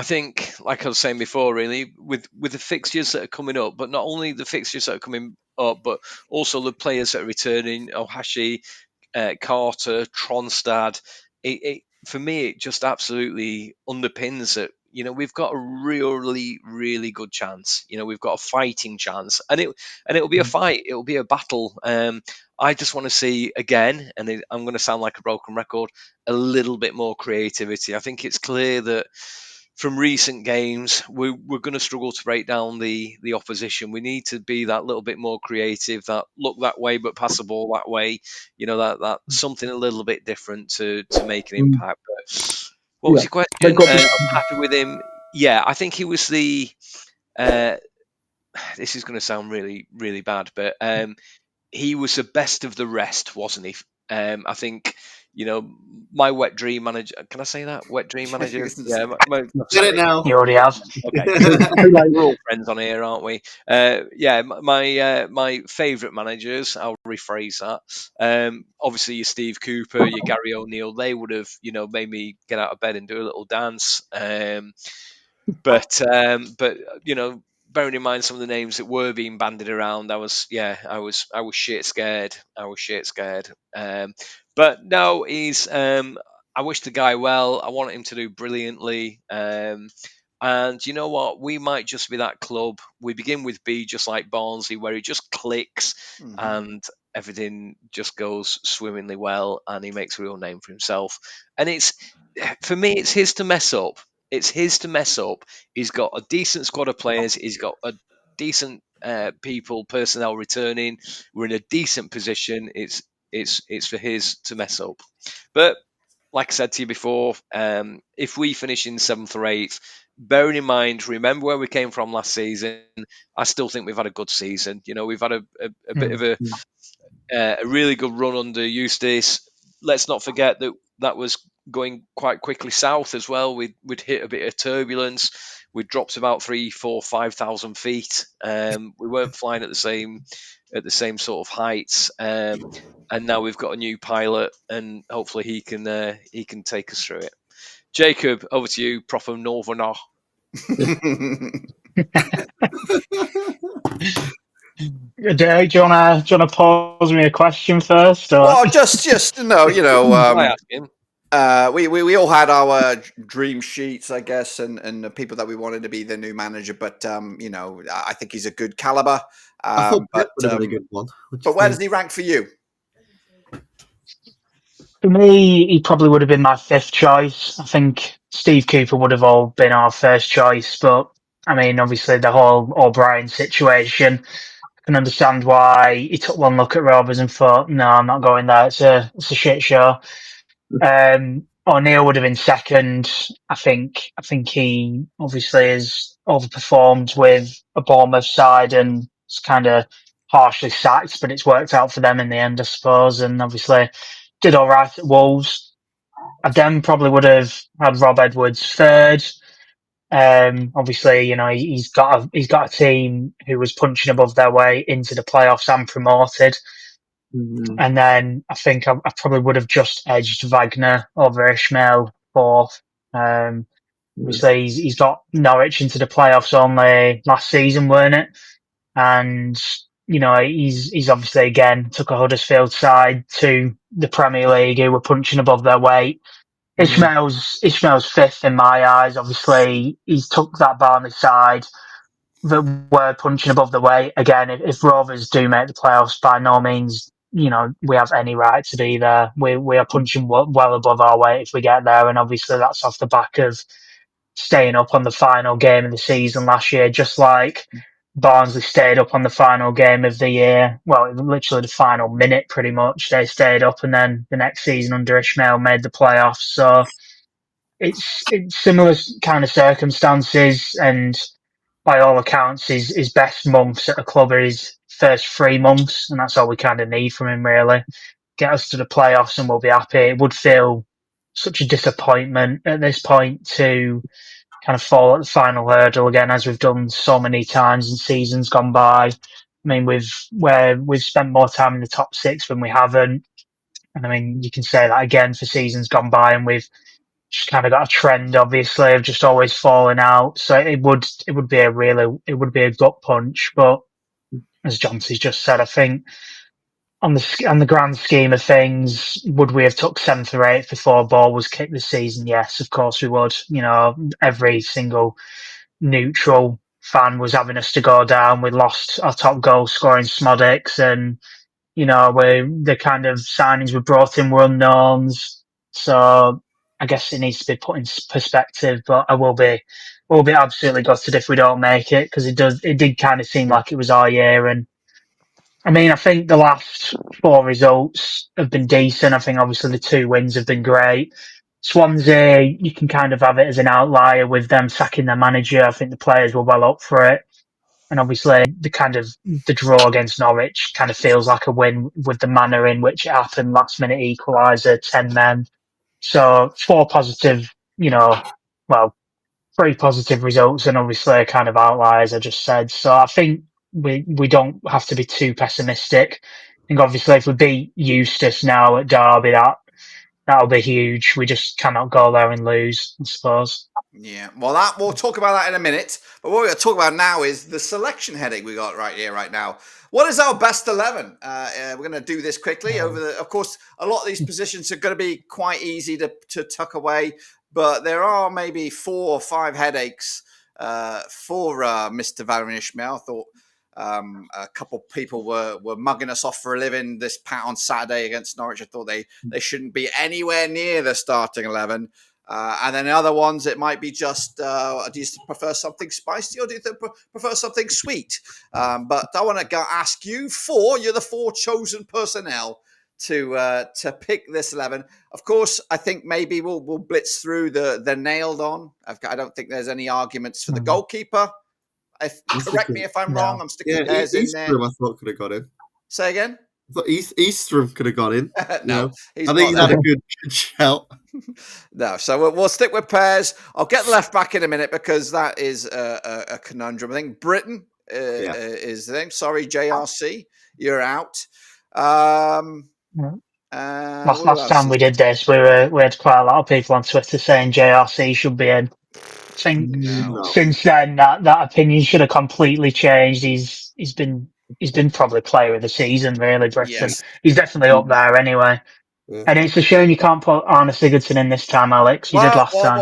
think, like I was saying before, really, with the fixtures that are coming up, but not only the fixtures that are coming up, but also the players that are returning, Ohashi, Carter, Tronstad. For me, it just absolutely underpins that we've got a really, really good chance. We've got a fighting chance, and it'll be a fight. It'll be a battle. I just want to see again, and I'm going to sound like a broken record, a little bit more creativity. I think it's clear that from recent games, we're going to struggle to break down the opposition. We need to be that little bit more creative, that look that way but pass the ball that way. That something a little bit different to make an impact. But what was your question? I'm happy with him. Yeah, I think he was the. This is going to sound really, really bad, but he was the best of the rest, wasn't he? I think, my wet dream manager. Can I say that? Wet dream manager? Yeah. Get it now. You already have. Okay. We're all friends on here, aren't we? Yeah. My favourite managers. I'll rephrase that. Obviously, your Steve Cooper, your Gary O'Neill. They would have, made me get out of bed and do a little dance. But bearing in mind some of the names that were being bandied around, I was shit scared. But no, he's. I wish the guy well. I want him to do brilliantly. And you know what? We might just be that club. We begin with B, just like Barnsley, where he just clicks and everything just goes swimmingly well, and he makes a real name for himself. And for me, it's his to mess up. It's his to mess up. He's got a decent squad of players. He's got a decent personnel returning. We're in a decent position. It's for his to mess up. But like I said to you before, if we finish in 7th or 8th, bearing in mind, remember where we came from last season, I still think we've had a good season. We've had a bit of a really good run under Eustace. Let's not forget that was going quite quickly south as well. We'd hit a bit of turbulence. We dropped about 3,000, 4,000, 5,000 feet. We weren't flying at the same sort of heights. And now we've got a new pilot, and hopefully he can take us through it. Jacob, over to you, proper Northerner. Do you wanna pose me a question first? Or? Well, just I ask him. We all had our dream sheets, I guess, and the people that we wanted to be the new manager. But I think he's a good caliber. I thought Pep would have been a good one. But where does he rank for you? For me, he probably would have been my 5th choice. I think Steve Cooper would have all been our 1st choice, but I mean, obviously the whole O'Brien situation, I can understand why he took one look at Rovers and thought, no, I'm not going there. It's a shit show. O'Neill would have been 2nd. I think he obviously has overperformed with a Bournemouth side and it's kind of harshly sacked, but it's worked out for them in the end, I suppose. And obviously did all right at Wolves. I then probably would have had Rob Edwards 3rd. Obviously, he's got a team who was punching above their way into the playoffs and promoted. And then I think I probably would have just edged Wagner over Ishmael 4th. Obviously, he's got Norwich into the playoffs only last season, weren't it? And, he's obviously again took a Huddersfield side to the Premier League who were punching above their weight. Ishmael's fifth in my eyes. Obviously, he's took that Barnley side that were punching above the weight. Again, if Rovers do make the playoffs, by no means, we have any right to be there. We are punching well above our weight if we get there. And obviously that's off the back of staying up on the final game of the season last year, just like Barnsley stayed up on the final game of the year. Well, literally the final minute, pretty much. They stayed up, and then the next season under Ishmael made the playoffs. So it's similar kind of circumstances, and by all accounts, his best months at a club are his first 3 months, and that's all we kind of need from him, really. Get us to the playoffs, and we'll be happy. It would feel such a disappointment at this point to kind of fall at the final hurdle again, as we've done so many times in seasons gone by. I mean, we've spent more time in the top six when we haven't, and I mean, you can say that again for seasons gone by, and we've just kind of got a trend, obviously, of just always falling out. So it would be a gut punch. But as Johnson's just said, I think on the grand scheme of things, would we have took seventh or eighth before a ball was kicked this season? Yes, of course we would. Every single neutral fan was having us to go down. We lost our top goal scoring Smodics, and the kind of signings we brought in were unknowns. So I guess it needs to be put in perspective. But we'll be absolutely gutted if we don't make it, because it did kind of seem like it was our year. And I mean, I think the last four results have been decent. I think obviously the 2 wins have been great. Swansea, you can kind of have it as an outlier with them sacking their manager. I think the players were well up for it. And obviously the draw against Norwich kind of feels like a win with the manner in which it happened, last minute equaliser, 10 men. So 4 positive, well, 3 positive results, and obviously a kind of outliers, I just said. So I think we don't have to be too pessimistic. I think obviously if we beat Eustace now at Derby, that'll be huge. We just cannot go there and lose, I suppose. Yeah, well, we'll talk about that in a minute. But what we're going to talk about now is the selection headache we got right here, right now. What is our best 11? We're going to do this quickly. Of course, a lot of these positions are going to be quite easy to tuck away, but there are maybe 4 or 5 headaches for Mr. Valérien Ismaël. I thought a couple of people were mugging us off for a living this on Saturday against Norwich. I thought they shouldn't be anywhere near the starting 11. And then other ones, it might be just, do you prefer something spicy or do you prefer something sweet? But I want to ask you you're the 4 chosen personnel to pick this 11. Of course, I think maybe we'll blitz through the nailed on. I don't think there's any arguments for the goalkeeper. Correct me if I'm wrong. I'm sticking Pears in there. I thought could have got in. Say again? I thought Eastrom could have got in. No, I think he's had a good shout. No, so we'll stick with Pears. I'll get the left back in a minute because that is a conundrum. I think Britain is the name. Sorry, JRC, you're out. Last time we did this, we had quite a lot of people on Twitter saying JRC should be in. I think since then that opinion should have completely changed. He's been probably player of the season, really, Britain. Yes. He's definitely up there anyway. Yeah. And it's a shame you can't put Arne Sigurdsson in this time, Alex. You did last time.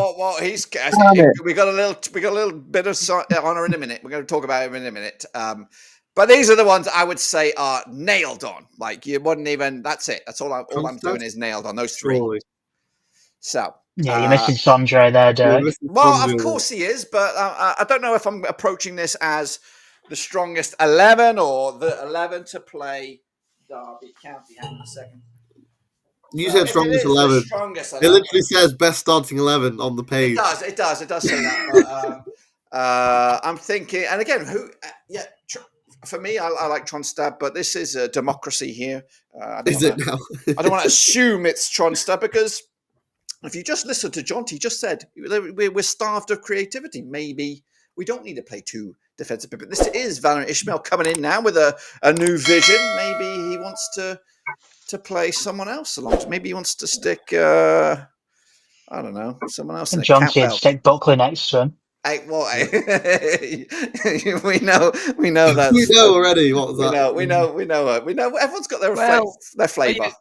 We got a little bit of honour in a minute. We're going to talk about him in a minute. But these are the ones I would say are nailed on. Like you wouldn't even. That's it. That's all I'm doing is nailed on those 3. Surely. So. Yeah, you're missing Sondre there, Dirk. Well, of course he is, but I don't know if I'm approaching this as the strongest 11 or the 11 to play Derby County. Hang on a second. You said strongest 11. It literally says best starting 11 on the page. It does say that. But, I'm thinking, and again, for me, I like Tronstad, but this is a democracy here. Is it now? I don't want to assume it's Tronstad because if you just listen to Jonty, he just said we're starved of creativity. Maybe we don't need to play 2 defensive people. This is Valérien Ismaël coming in now with a new vision. Maybe he wants to play someone else along. Maybe he wants to stick I don't know. Someone else in And the John camp. said Well, stick Buckley next to him. hey, what? we know that. We know already. What was We that? know. Everyone's got their Well, their are flavour. you,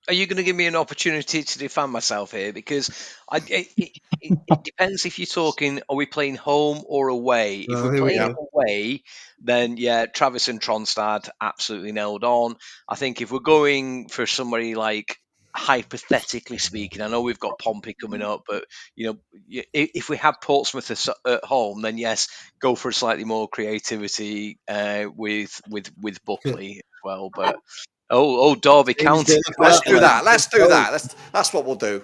are you going to give me an opportunity to defend myself here? Because it depends if you're talking, are we playing home or away? If we're Here we playing go. away, then yeah, Travis and Tronstad absolutely nailed on. I think if we're going for somebody like, hypothetically speaking, I know we've got Pompey coming up, but if we have Portsmouth at home, then yes, go for a slightly more creativity with Buckley as well. But Derby County. Let's do that. Let's Let's do go. that. That's what we'll do.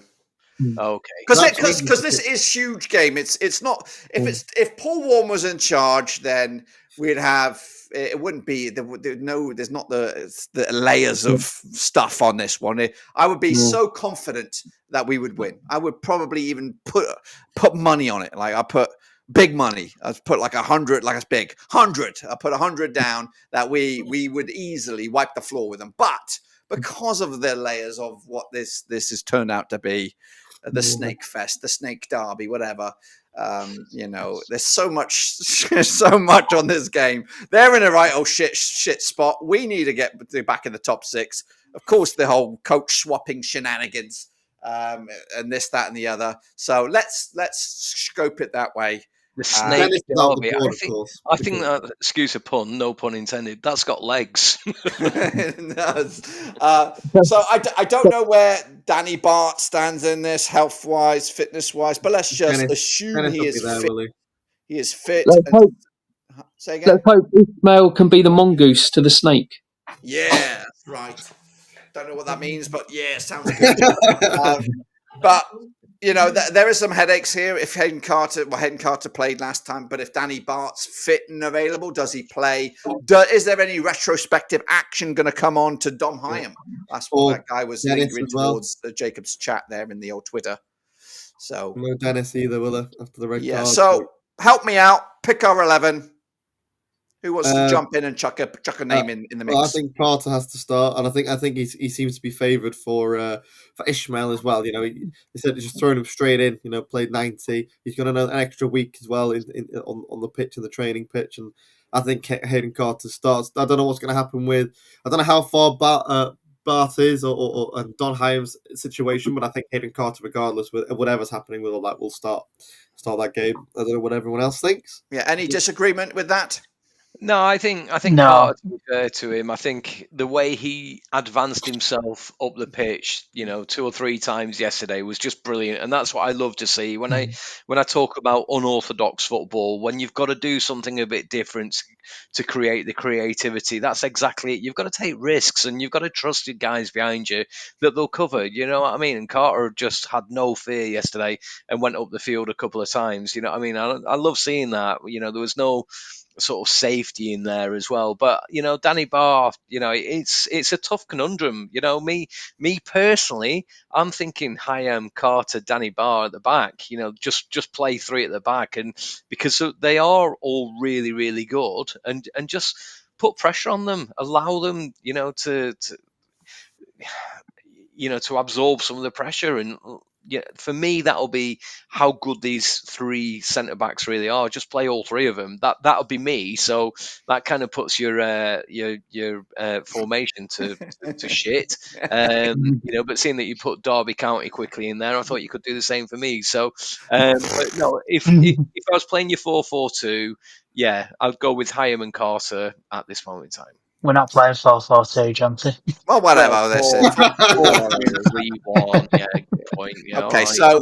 Okay. Because this is huge game. It's not if Paul Warren was in charge, then we'd have it wouldn't be there's not the layers of stuff on this one. I would be so confident that we would win. I would probably even put money on it. Like I put big money. I'd put like 100, like it's big 100. I put 100 down that we would easily wipe the floor with them. But because of the layers of what this has turned out to be. The Snake Fest, the Snake Derby, whatever. There's so much on this game. They're in a right old shit spot. We need to get back in the top 6. Of course, the whole coach swapping shenanigans, and this, that, and the other. So let's scope it that way. The Snake Derby. I think that, excuse a pun, no pun intended. That's got legs. It does. So I don't know where Danny Bart stands in this, health wise, fitness wise, but let's just assume he is fit. He is fit. Say again. Let's hope Ismail can be the mongoose to the snake. Yeah, right. Don't know what that means, but yeah, sounds good. But there is some headaches here. If Hayden Carter played last time, but if Danny Bart's fit and available, does he play? Is there any retrospective action going to come on to Dom Hyam? That's what that guy was lingering towards Jacob's chat there in the old Twitter. So no Dennis either, will there? After the red card. So help me out. Pick our 11. Who wants to jump in and chuck a name in the mix? Well, I think Carter has to start, and I think he seems to be favoured for Ishmael as well. He said just throwing him straight in. Played 90. He's got an extra week as well on the pitch, in the training pitch, and I think Hayden Carter starts. I don't know what's going to happen with. I don't know how far Bart is or Don Hyam's situation, but I think Hayden Carter, regardless with whatever's happening with all that, will start that game. I don't know what everyone else thinks. Yeah. Any disagreement with that? No, I think Carter, to be fair to him, I think the way he advanced himself up the pitch, 2 or 3 times yesterday was just brilliant, and that's what I love to see. When I talk about unorthodox football, when you've got to do something a bit different to create the creativity, that's exactly it. You've got to take risks, and you've got to trust your guys behind you that they'll cover. You know what I mean? And Carter just had no fear yesterday and went up the field a couple of times. You know what I mean? I love seeing that. There was no sort of safety in there as well, but Danny Barr, it's a tough conundrum. Me personally, I'm thinking Hyam, Carter, Danny Barr at the back. Just play 3 at the back, and because they are all really, really good, and just put pressure on them, allow them to absorb some of the pressure. And for me, that'll be how good these 3 centre backs really are. Just play all 3 of them. That'll be me. So that kind of puts your formation to shit. But seeing that you put Derby County quickly in there, I thought you could do the same for me. So, but no, if I was playing your 4-4-2, yeah, I'd go with Hyam and Carter at this moment in time. We're not playing 4-4-2, Jonty. Well, whatever. This is. 4-3-1. Yeah, good point. Okay, so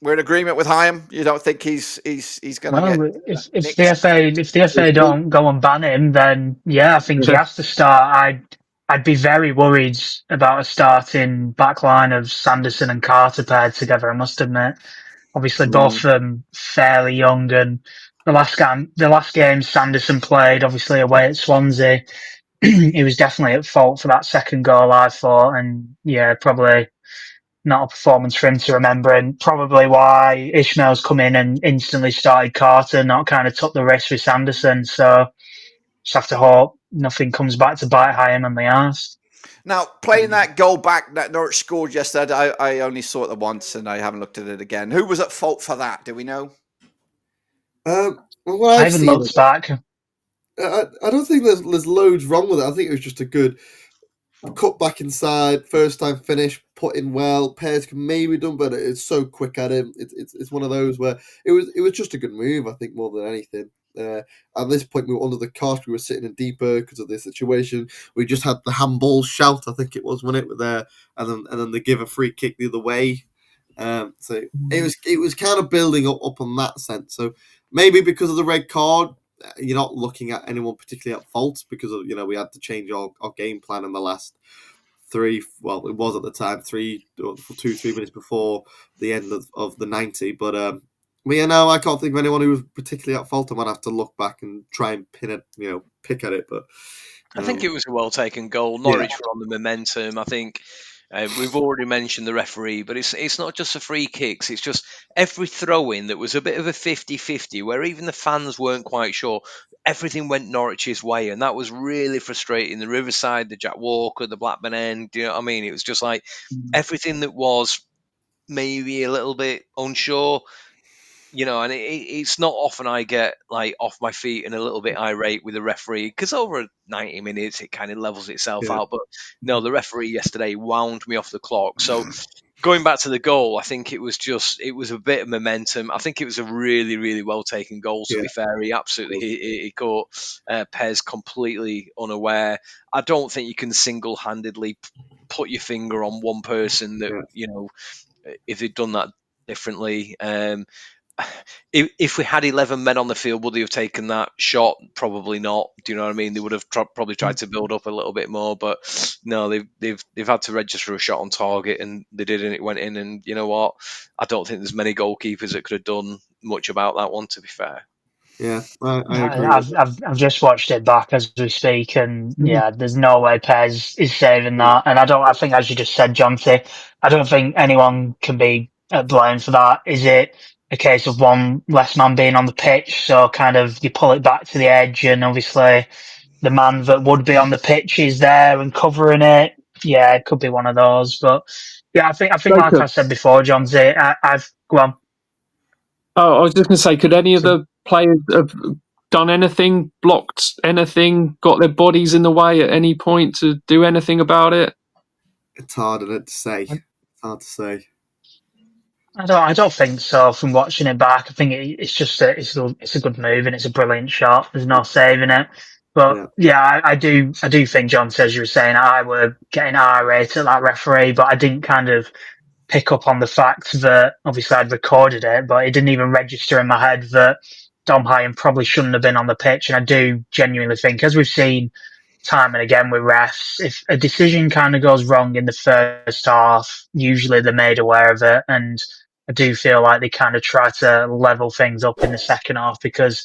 we're in agreement with Hyam. You don't think he's going to get? If the FA don't go and ban him, then yeah, I think he has to start. I'd be very worried about a starting backline of Sanderson and Carter paired together, I must admit. Obviously, both of them fairly young, and the last game Sanderson played, obviously away at Swansea, he was definitely at fault for that second goal, I thought, and yeah, probably not a performance for him to remember, and probably why Ishmael's come in and instantly started Carter, not kind of took the risk with Sanderson. So just have to hope nothing comes back to bite Hyam on the arse. Now, playing that goal back that Norwich scored yesterday, I only saw it once and I haven't looked at it again. Who was at fault for that? Do we know? Well, what I I've haven't seen, looked back. I don't think there's loads wrong with it. I think it was just a good cut back inside, first time finish, put in well. Pears can maybe done, but it's so quick at him. It's one of those where it was just a good move. I think more than anything. At this point, we were under the cosh. We were sitting in deeper because of the situation. We just had the handball shout. I think it was when it was there, and then they give a free kick the other way. So it was kind of building up on that sense. So maybe because of the red card, you're not looking at anyone particularly at fault because of, we had to change our game plan in the last three. Well, it was at the time 3 minutes before the end of the 90. But I can't think of anyone who was particularly at fault. I might have to look back and try and pin it, pick at it. But I think it was a well taken goal. Norwich were on the momentum. I think we've already mentioned the referee, but it's not just the free kicks. It's just every throw in that was a bit of a 50-50, where even the fans weren't quite sure. Everything went Norwich's way, and that was really frustrating. The Riverside, the Jack Walker, the Blackburn end. Do you know what I mean? It was just like everything that was maybe a little bit unsure. And it's not often I get like off my feet and a little bit irate with the referee, because over 90 minutes it kind of levels itself out. But no, the referee yesterday wound me off the clock. So going back to the goal, I think it was a bit of momentum. I think it was a really, really well taken goal, to be fair. He absolutely he caught Pez completely unaware. I don't think you can single-handedly put your finger on one person that, if they'd done that differently. If we had 11 men on the field, would they have taken that shot? Probably not. Do you know what I mean? They would have probably tried to build up a little bit more, but no, they've had to register a shot on target, and they did, and it went in. And you know what? I don't think there's many goalkeepers that could have done much about that one, to be fair. Yeah, I agree. I've just watched it back as we speak, and there's no way Pez is saving that. And I think, as you just said, Jonty, I don't think anyone can be blamed for that. Is it a case of one less man being on the pitch, so kind of you pull it back to the edge, and obviously the man that would be on the pitch is there and covering it? Yeah, it could be one of those. But yeah, I think like I said before, Jonty, I've go on. Oh, I was just going to say, could any of the players have done anything, blocked anything, got their bodies in the way at any point to do anything about it? It's hard to say. It's hard to say. I don't think so. From watching it back, I think it's just it's a good move and it's a brilliant shot. There's no saving it. But I do think, John, as you were saying, I were getting irate at that referee, but I didn't kind of pick up on the fact that obviously I'd recorded it, but it didn't even register in my head that Dom Hyen probably shouldn't have been on the pitch. And I do genuinely think, as we've seen time and again with refs, if a decision kind of goes wrong in the first half, usually they're made aware of it. And I do feel like they kind of try to level things up in the second half, because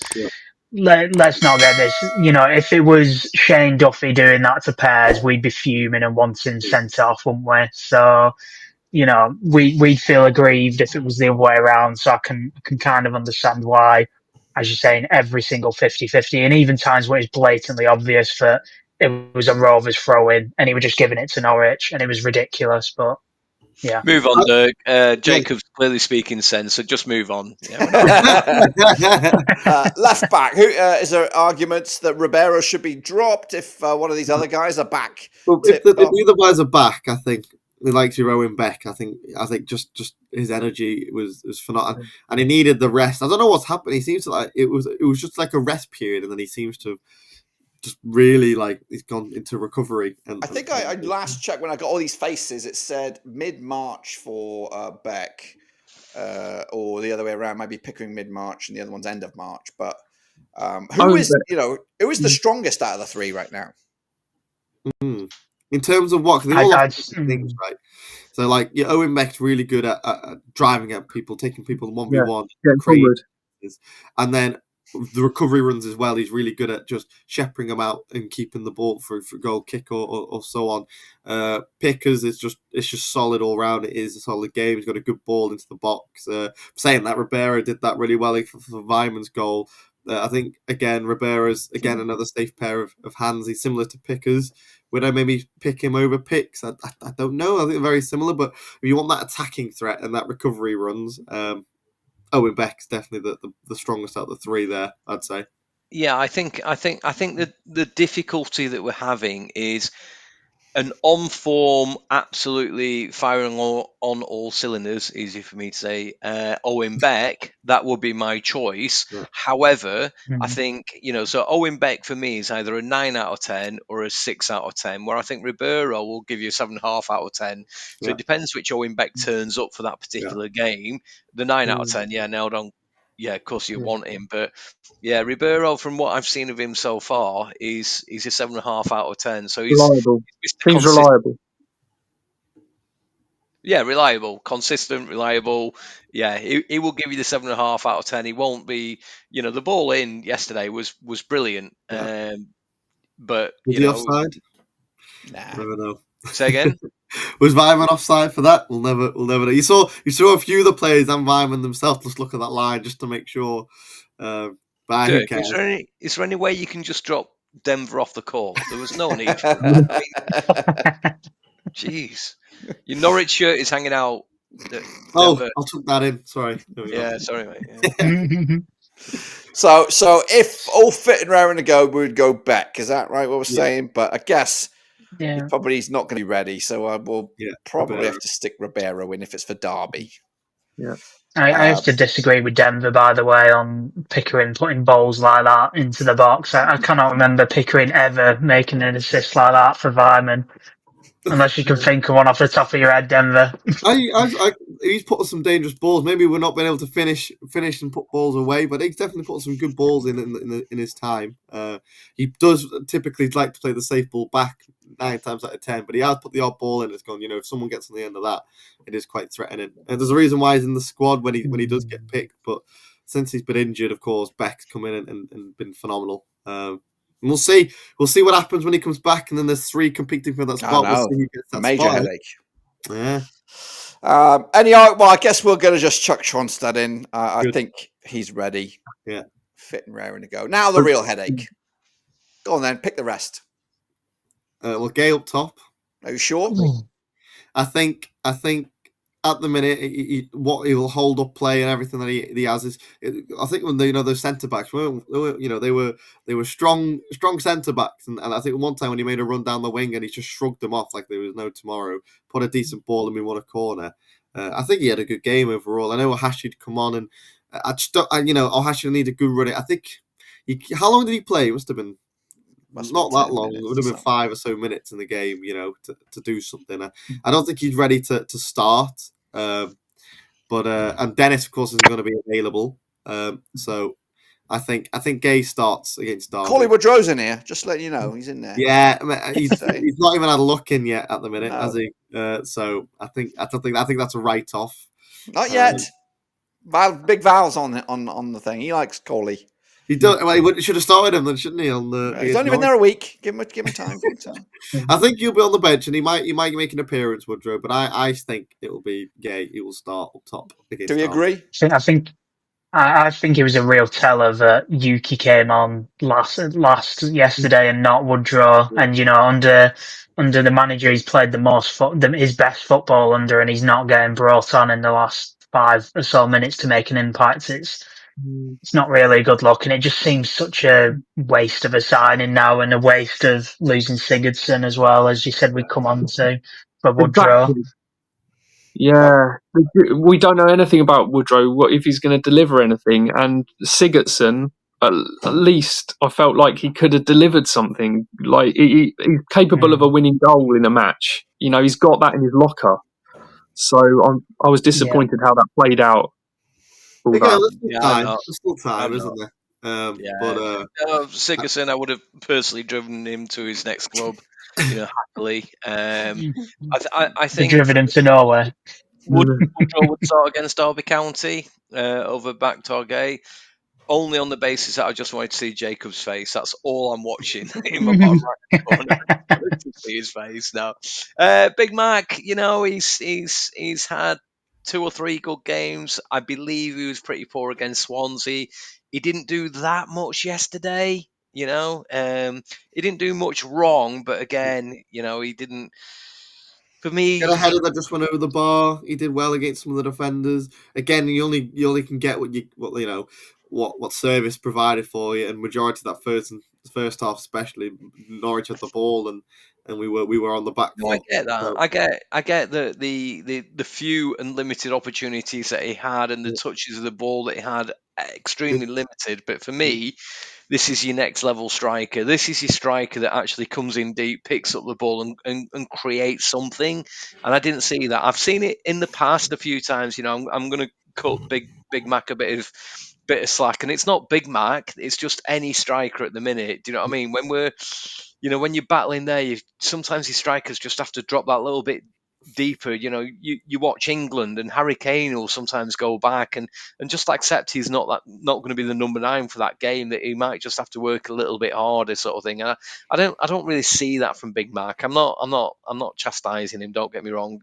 let's not get this, if it was Shane Duffy doing that to Pears, we'd be fuming and wanting sent off, wouldn't we? So, we'd feel aggrieved if it was the other way around. So I can kind of understand why, as you're saying, every single 50-50, and even times where it's blatantly obvious that it was a Rovers throw-in and he was just giving it to Norwich and it was ridiculous. But yeah. Move on, Dirk. Jacob's clearly speaking sense, so just move on. Left back. Who is there arguments that Ribeiro should be dropped if one of these other guys are back? Well, if the other guys are back, I think we like to row him back. I think just his energy was phenomenal, and he needed the rest. I don't know what's happened. He seems to like it was just like a rest period, and then he seems to just really he's gone into recovery. And I think I last checked when I got all these faces, it said mid-March for Beck, or the other way around, maybe Pickering mid-March and the other one's end of March. But who is the strongest out of the three right now? In terms of what? 'Cause they all have things, right? So Owen Beck's really good at driving at people, taking people 1v1, and then the recovery runs as well. He's really good at just shepherding them out and keeping the ball for goal kick or so on. Pickers it's just solid all round. It is a solid game. He's got a good ball into the box. Saying that, Ribeiro did that really well for Weiman's goal. I think again Ribeira's another safe pair of hands. He's similar to Pickers, would I maybe pick him over Picks? I don't know. I think they're very similar, but if you want that attacking threat and that recovery runs, Owen Beck's definitely the strongest out of the three there, I'd say. Yeah, I think the difficulty that we're having is an on form, absolutely firing on all cylinders. Easy for me to say. Owen Beck, that would be my choice. Yeah. However, I think so Owen Beck for me is either a 9 out of 10 or a 6 out of 10. Where I think Ribeiro will give you a 7.5 out of 10. So it depends which Owen Beck turns up for that particular game. The 9 out of 10, yeah, nailed on. Yeah, of course you want him, but yeah, Ribeiro, from what I've seen of him so far, he's a 7.5 out of 10. So he's Reliable. Mr. Seems reliable. Yeah, reliable, consistent, reliable. Yeah, he will give you the 7.5 out of 10. He won't be, the ball in yesterday was brilliant. Yeah. But Was he offside? Nah. Never know. Say again. Was Weimann offside for that? We'll never know. You saw a few of the players and Weimann themselves just look at that line just to make sure. But who Dirk, cares? is there any way you can just drop Denver off the court? There was no need for that. Jeez, your Norwich shirt is hanging out. Denver. I'll tuck that in. Sorry. Yeah, sorry, mate. Yeah. So if all fit and raring to go, we would go Beck. Is that right? What we're saying? But I guess he's not going to be ready. So we'll probably have to stick Ribeiro in if it's for Derby. Yeah. I have to disagree with Denver, by the way, on Pickering putting balls like that into the box. I cannot remember Pickering ever making an assist like that for Weimann. Unless you can think of one off the top of your head, Denver. He's put some dangerous balls. Maybe we're not being able to finish and put balls away, but he's definitely put some good balls in his time. He does typically like to play the safe ball back 9 times out of 10, but he has put the odd ball in. It's gone. If someone gets on the end of that, it is quite threatening. And there's a reason why he's in the squad when he does get picked. But since he's been injured, of course, Beck's come in and been phenomenal. And we'll see what happens when he comes back, and then there's 3 competing for that spot. We'll see who gets that major spot. headache. Yeah. I guess we're going to just chuck Tronstad in. I think he's ready. Yeah. Fit and raring to go. Now the real headache. Go on then, pick the rest. Well, Gay up top. Are you sure? I think at the minute, what he'll hold up play and everything that he has is. I think when those centre backs were they were strong centre backs, and I think one time when he made a run down the wing and he just shrugged them off like there was no tomorrow, put a decent ball and we won a corner. I think he had a good game overall. I know Ohashi'd come on, and Ohashi need a good run. I think how long did he play? It must have been. Not that long. It would have been 5 or so minutes in the game, to do something. I don't think he's ready to start. But Dennis, of course, isn't going to be available. So I think Gay starts against Derby. Collie Woodrow's in here. Just letting you know, he's in there. Yeah, he's not even had a look in yet at the minute, has he? So I think that's a write off. Not yet. Big vowels on the thing. He likes Collie. He should have started him then, shouldn't he? He's only been there a week. Give him time. I think he'll be on the bench, and he might make an appearance, Woodrow. But I think it will be Gay. He will start up top. Do you agree? I think it was a real teller that Yuki came on last yesterday and not Woodrow. And under the manager, he's played his best football under, and he's not getting brought on in the last 5 or so minutes to make an impact. It's not really a good look, and it just seems such a waste of a signing now, and a waste of losing Sigurdsson as well, as you said we'd come on to for Woodrow. Exactly. Yeah, we don't know anything about Woodrow, if he's going to deliver anything, and Sigurdsson, at least I felt like he could have delivered something. Like he's capable of a winning goal in a match. He's got that in his locker. So I was disappointed how that played out. There's still time, isn't there? Sigurdsson, I would have personally driven him to his next club, happily. I think driven him to nowhere. Woodrow would start against Derby County over back Torgay, only on the basis that I just wanted to see Jacob's face. That's all I'm watching in my bottom right corner. To see his face now. Big Mac, he's had 2 or 3 good games. I believe he was pretty poor against Swansea. He didn't do that much yesterday. He didn't do much wrong, but again, he didn't. For me, Got a header that just went over the bar. He did well against some of the defenders. Again, you only can get what service provided for you, and majority of that first half, especially Norwich had the ball, and we were on the back no, I foot. get that. So, I get the few and limited opportunities that he had, and the touches of the ball that he had extremely limited. But for me, this is your next level striker. This is your striker that actually comes in deep, picks up the ball, and creates something. And I didn't see that. I've seen it in the past a few times. I'm going to cut Big Mac a bit of slack, and it's not Big Mac. It's just any striker at the minute. Do you know what I mean? When when you're battling there, sometimes these strikers just have to drop that little bit deeper. You watch England, and Harry Kane will sometimes go back and just accept he's not going to be the number 9 for that game, that he might just have to work a little bit harder, sort of thing. And I don't really see that from Big Mac. I'm not chastising him, don't get me wrong.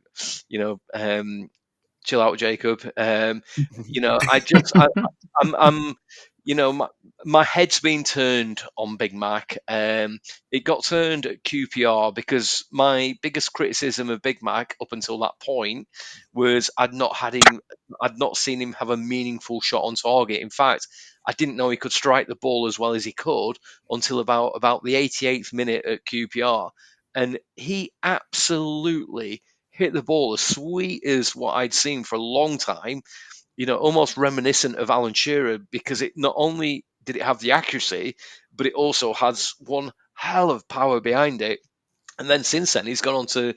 Chill out, Jacob. I'm my head's been turned on Big Mac. It got turned at QPR because my biggest criticism of Big Mac up until that point was I'd not seen him have a meaningful shot on target. In fact, I didn't know he could strike the ball as well as he could until about the 88th minute at QPR, and he absolutely hit the ball as sweet as what I'd seen for a long time. Almost reminiscent of Alan Shearer, because it not only did it have the accuracy, but it also has one hell of power behind it. And then since then, he's gone on to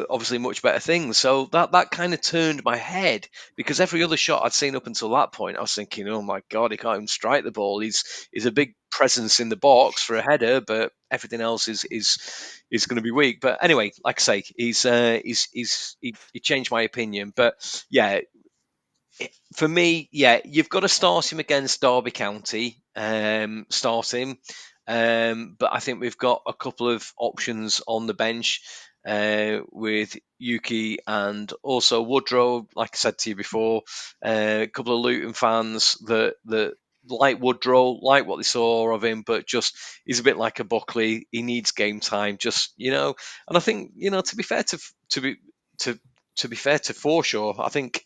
obviously much better things. So that kind of turned my head, because every other shot I'd seen up until that point, I was thinking, oh my God, he can't even strike the ball. He's a big presence in the box for a header, but everything else is going to be weak. But anyway, like I say, he changed my opinion. But yeah, for me, you've got to start him against Derby County. Start him. But I think we've got a couple of options on the bench with Yuki and also Woodrow. Like I said to you before, a couple of Luton fans that like Woodrow, like what they saw of him, but just he's a bit like a Buckley. He needs game time, and I think to be fair to be fair to Forshaw, I think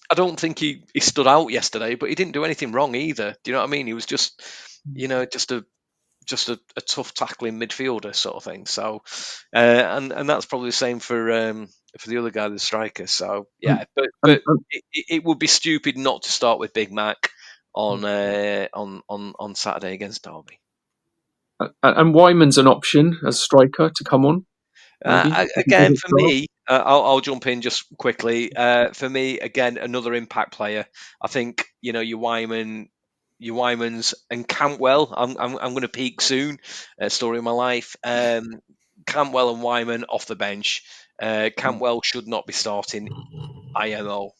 I don't think he stood out yesterday, but he didn't do anything wrong either. Do you know what I mean? He was just a tough tackling midfielder sort of thing. So, and that's probably the same for the other guy, the striker. So yeah, but it would be stupid not to start with Big Mac on Saturday against Derby. And Wyman's an option as striker to come on. Again, for me, I'll jump in just quickly. For me, again, another impact player. I think your Wymans and Cantwell. I'm going to peak soon. Story of my life. Cantwell and Wyman off the bench. Cantwell should not be starting. IMO.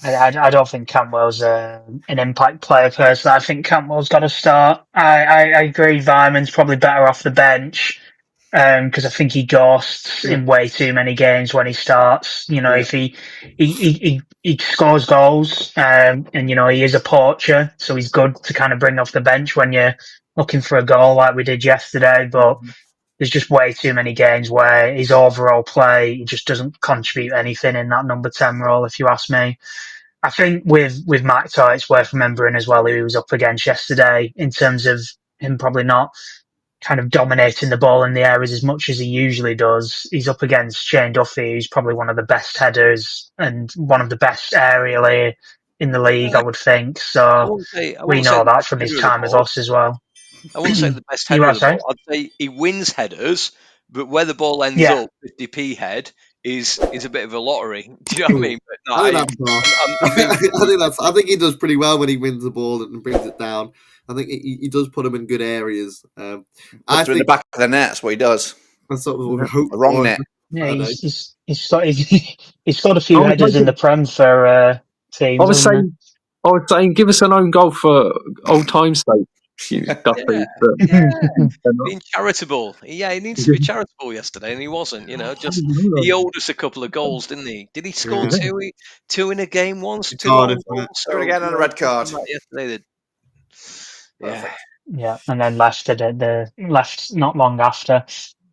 I don't think Cantwell's an impact player personally. I think Cantwell's got to start. I agree. Vyman's probably better off the bench because I think he ghosts in way too many games when he starts. If he scores goals, and he is a poacher, so he's good to kind of bring off the bench when you're looking for a goal like we did yesterday. But there's just way too many games where his overall play he just doesn't contribute anything in that number 10 role, if you ask me. I think with Matt Toy, it's worth remembering as well who he was up against yesterday in terms of him probably not kind of dominating the ball in the areas as much as he usually does. He's up against Shane Duffy, who's probably one of the best headers and one of the best aerially in the league, I would think. So we know that from his time with us as well. I wouldn't say the best header of the ball. I'd say he wins headers, but where the ball ends up, 50p head, is a bit of a lottery. Do you know what I mean? But no, I think he does pretty well when he wins the ball and brings it down. I think he does put him in good areas. I think in the back of the net. That's what he does. That's sort of a wrong net. Yeah, he's got a few headers in the Prem for teams. I was saying, give us an own goal for old time's sake. Duffy, being charitable. Yeah, he needs to be charitable yesterday, and he wasn't. He owed us a couple of goals, didn't he? Did he score two in a game once? Two again on a red card yesterday. Perfect. Yeah, and then left left not long after.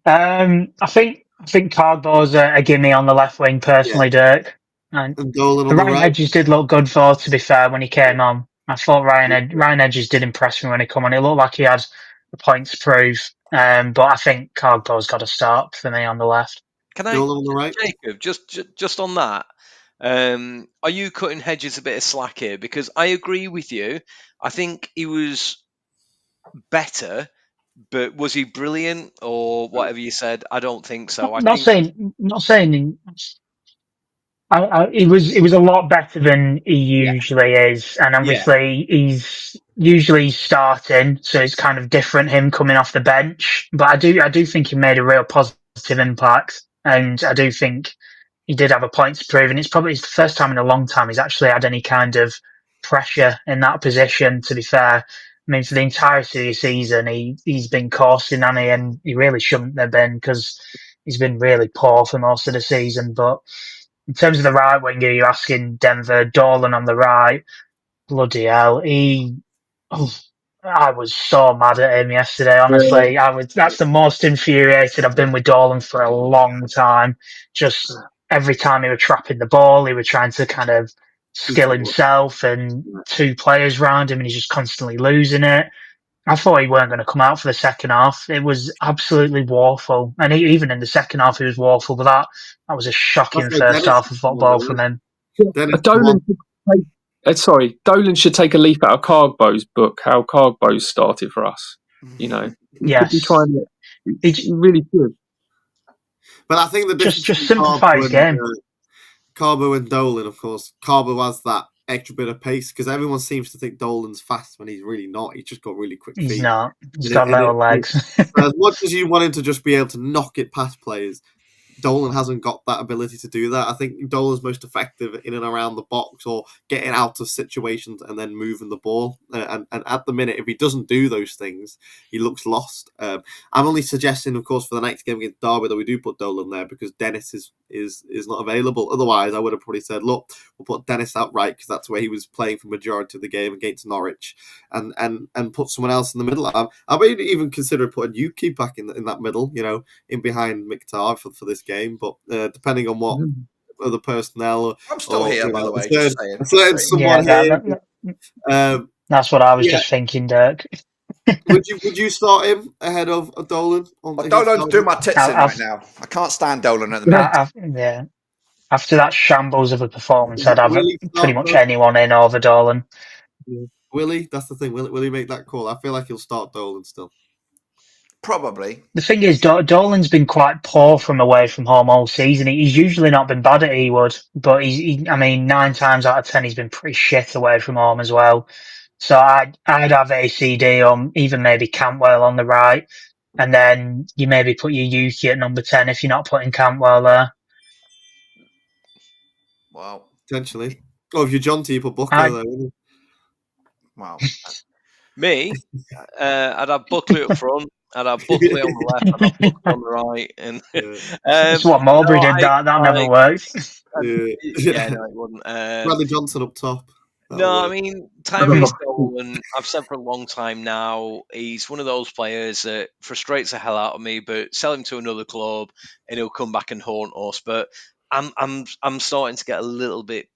I think Cardboard's a gimme on the left wing personally, Dirk. And And Dolan on the Ryan right. Hedges did look good for, to be fair, when he came on. I thought Ryan Hedges did impress me when he came on. It looked like he had a point to prove. But I think Cardboard's got to start for me on the left. Can I, Dolan on the right. Jacob, just on that? Are you cutting Hedges a bit of slack here? Because I agree with you. I think he was better, but was he brilliant or whatever you said? I don't think so. I Not think saying. He was a lot better than he yeah, usually is, and yeah, obviously he's usually starting, so it's kind of different him coming off the bench. But I do think he made a real positive impact, and I do think he did have a point to prove. And it's probably the first time in a long time he's actually had any kind of pressure in that position. To be fair, I mean for the entirety of the season he's been coursing on it, and he really shouldn't have been because he's been really poor for most of the season, but. In terms of the right winger, you're asking Denver, Dolan on the right. Bloody hell, I was so mad at him yesterday. Honestly, That's the most infuriated I've been with Dolan for a long time. Just every time he was trapping the ball, he was trying to kind of skill himself, and two players round him, and he's just constantly losing it. I thought he weren't going to come out for the second half. It was absolutely woeful. And even in the second half, he was woeful. But that was a shocking That's why first Dennis half of football from him. Dennis Dolan Dolan should take a leaf out of Cargbo's book, how Cargbo's started for us. You know, he should be Yes. trying it. He really should. But I think the difference Just simplify his game. Carbo and Dolan, of course, Carbo has that extra bit of pace because everyone seems to think Dolan's fast when he's really not. He's just got really quick feet. He's not. He's got little legs. As much as you want him to just be able to knock it past players, Dolan hasn't got that ability to do that. I think Dolan's most effective in and around the box or getting out of situations and then moving the ball. And at the minute, if he doesn't do those things, he looks lost. I'm only suggesting, of course, for the next game against Derby that we do put Dolan there because Dennis is not available. Otherwise, I would have probably said, look, we'll put Dennis out right because that's where he was playing for majority of the game against Norwich, and put someone else in the middle. I may even consider putting Yuki back in that middle, in behind Mkhitar for this game, but depending on what other personnel, I'm still here, by the way. A certain someone here. That's what I was just thinking, Dirk. Would you start him ahead of Dolan? Dolan's doing my tits in right now. I can't stand Dolan at the minute. After that shambles of a performance, I'd have pretty much anyone in over Dolan. Will he? That's the thing. Will he make that call? I feel like he'll start Dolan still. Probably. The thing is, Dolan's been quite poor from away from home all season. He's usually not been bad at Ewood, but 9 times out of 10, he's been pretty shit away from home as well. So I'd have ACD on, even maybe Cantwell on the right, and then you maybe put your Yuki at number 10 if you're not putting Cantwell there. Well, potentially. Oh, if you're John T, you put Buckley there, wouldn't you? Wow. Me, I'd have Buckley up front. I'd have Buckley on the left. I'd have Buckley on the right. And that's what Mowbray did. That never worked. Yeah, no, it wouldn't. Bradley Johnson up top. I mean, Tyrese Dolan, I've said for a long time now, he's one of those players that frustrates the hell out of me, but sell him to another club and he'll come back and haunt us. But I'm starting to get a little bit,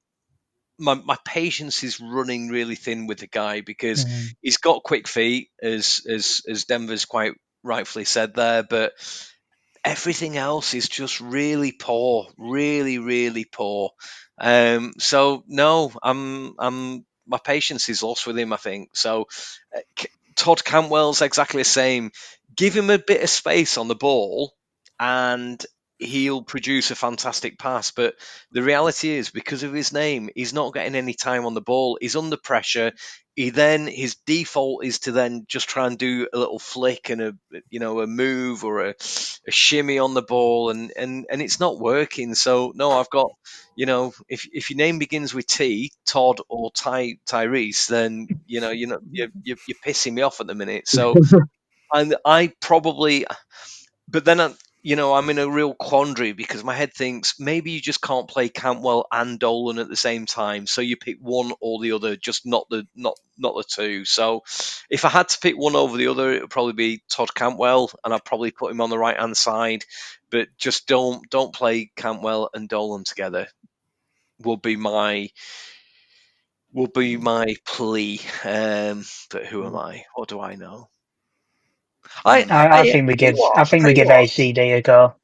my patience is running really thin with the guy because he's got quick feet, as Denver's quite rightfully said there, but everything else is just really poor, really, really poor. So no, my patience is lost with him, I think. So Todd Cantwell's exactly the same. Give him a bit of space on the ball and he'll produce a fantastic pass. But the reality is, because of his name, he's not getting any time on the ball. He's under pressure. His default is to then just try and do a little flick and a move or a shimmy on the ball, and it's not working. So no, I've got, if your name begins with T, Todd or Tyrese, then you're pissing me off at the minute. So and I probably, but then I'm in a real quandary because my head thinks maybe you just can't play Cantwell and Dolan at the same time, so you pick one or the other, just not the two. So if I had to pick one over the other, it would probably be Todd Cantwell, and I'd probably put him on the right hand side. But just don't play Cantwell and Dolan together. Will be my plea. But who am I? What do I know? I think we give ACD a go.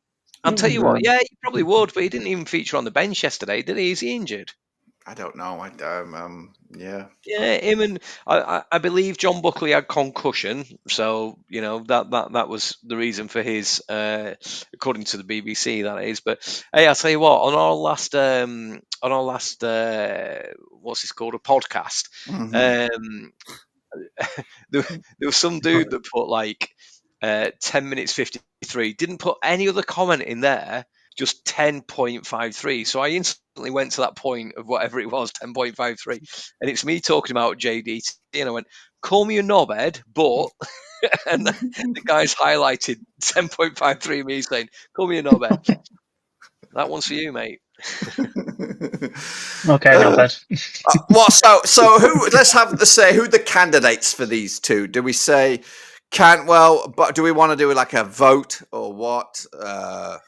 I'll tell you what. Yeah, he probably would, but he didn't even feature on the bench yesterday, did he? Is he injured? I don't know. Yeah. Yeah, him and I believe John Buckley had concussion, so that was the reason for his, according to the BBC, that is. But hey, I'll tell you what. On our last what's this called, a podcast, there was some dude that put like 10 minutes 53, didn't put any other comment in there, just 10.53. So I instantly went to that point of whatever it was, 10.53, and it's me talking about JDT, and I went, call me a knobhead, but and the guy's highlighted 10.53, me saying, call me a knobhead. That one's for you, mate. Okay, knobhead. So who? Let's have the say. Who are the candidates for these two? Do we say Cantwell? But do we want to do like a vote or what? For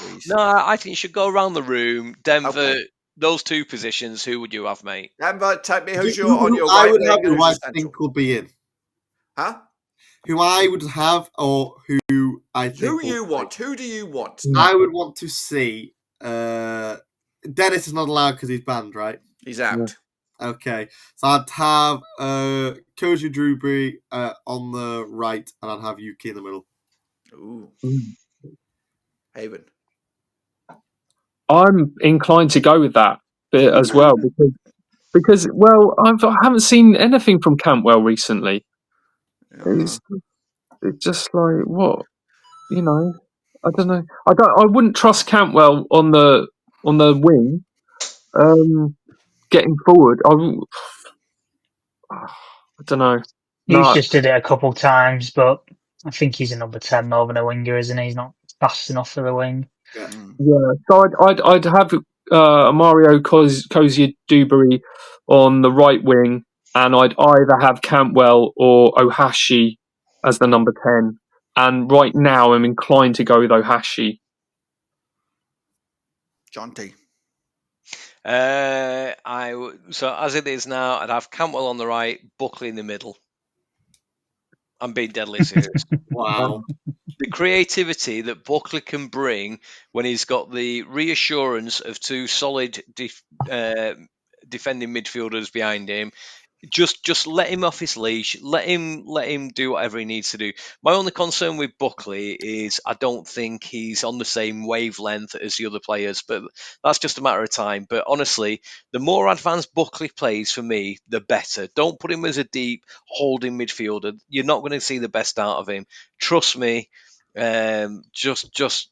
these. No, I think you should go around the room. Denver, Okay. Those two positions. Who would you have, mate? Denver, take me. Who's Who on your I right would wing have and who who's I your central? think will be in. Huh? Who I would have, or who I think. Who you want? Who do you want? I would want to see. Dennis is not allowed because he's banned, right? He's out. Okay, so I'd have Koji Drewbury on the right, and I'd have Yuki in the middle. Ooh. Haven. I'm inclined to go with that bit as well because I haven't seen anything from Cantwell recently. It's just like what, I don't know. I wouldn't trust Cantwell on the wing, getting forward. I don't know. He's just did it a couple times, but I think he's a number 10 more than a winger, isn't he? He's not fast enough for the wing. Yeah. So I'd have Mario Cozier Dewberry on the right wing, and I'd either have Cantwell or Ohashi as the number 10. And right now, I'm inclined to go with Ohashi. John T. So as it is now, I'd have Cantwell on the right, Buckley in the middle. I'm being deadly serious. Wow. The creativity that Buckley can bring when he's got the reassurance of two solid defending midfielders behind him. Just let him off his leash. Let him do whatever he needs to do. My only concern with Buckley is I don't think he's on the same wavelength as the other players, but that's just a matter of time. But honestly, the more advanced Buckley plays for me, the better. Don't put him as a deep holding midfielder. You're not going to see the best out of him. Trust me. Just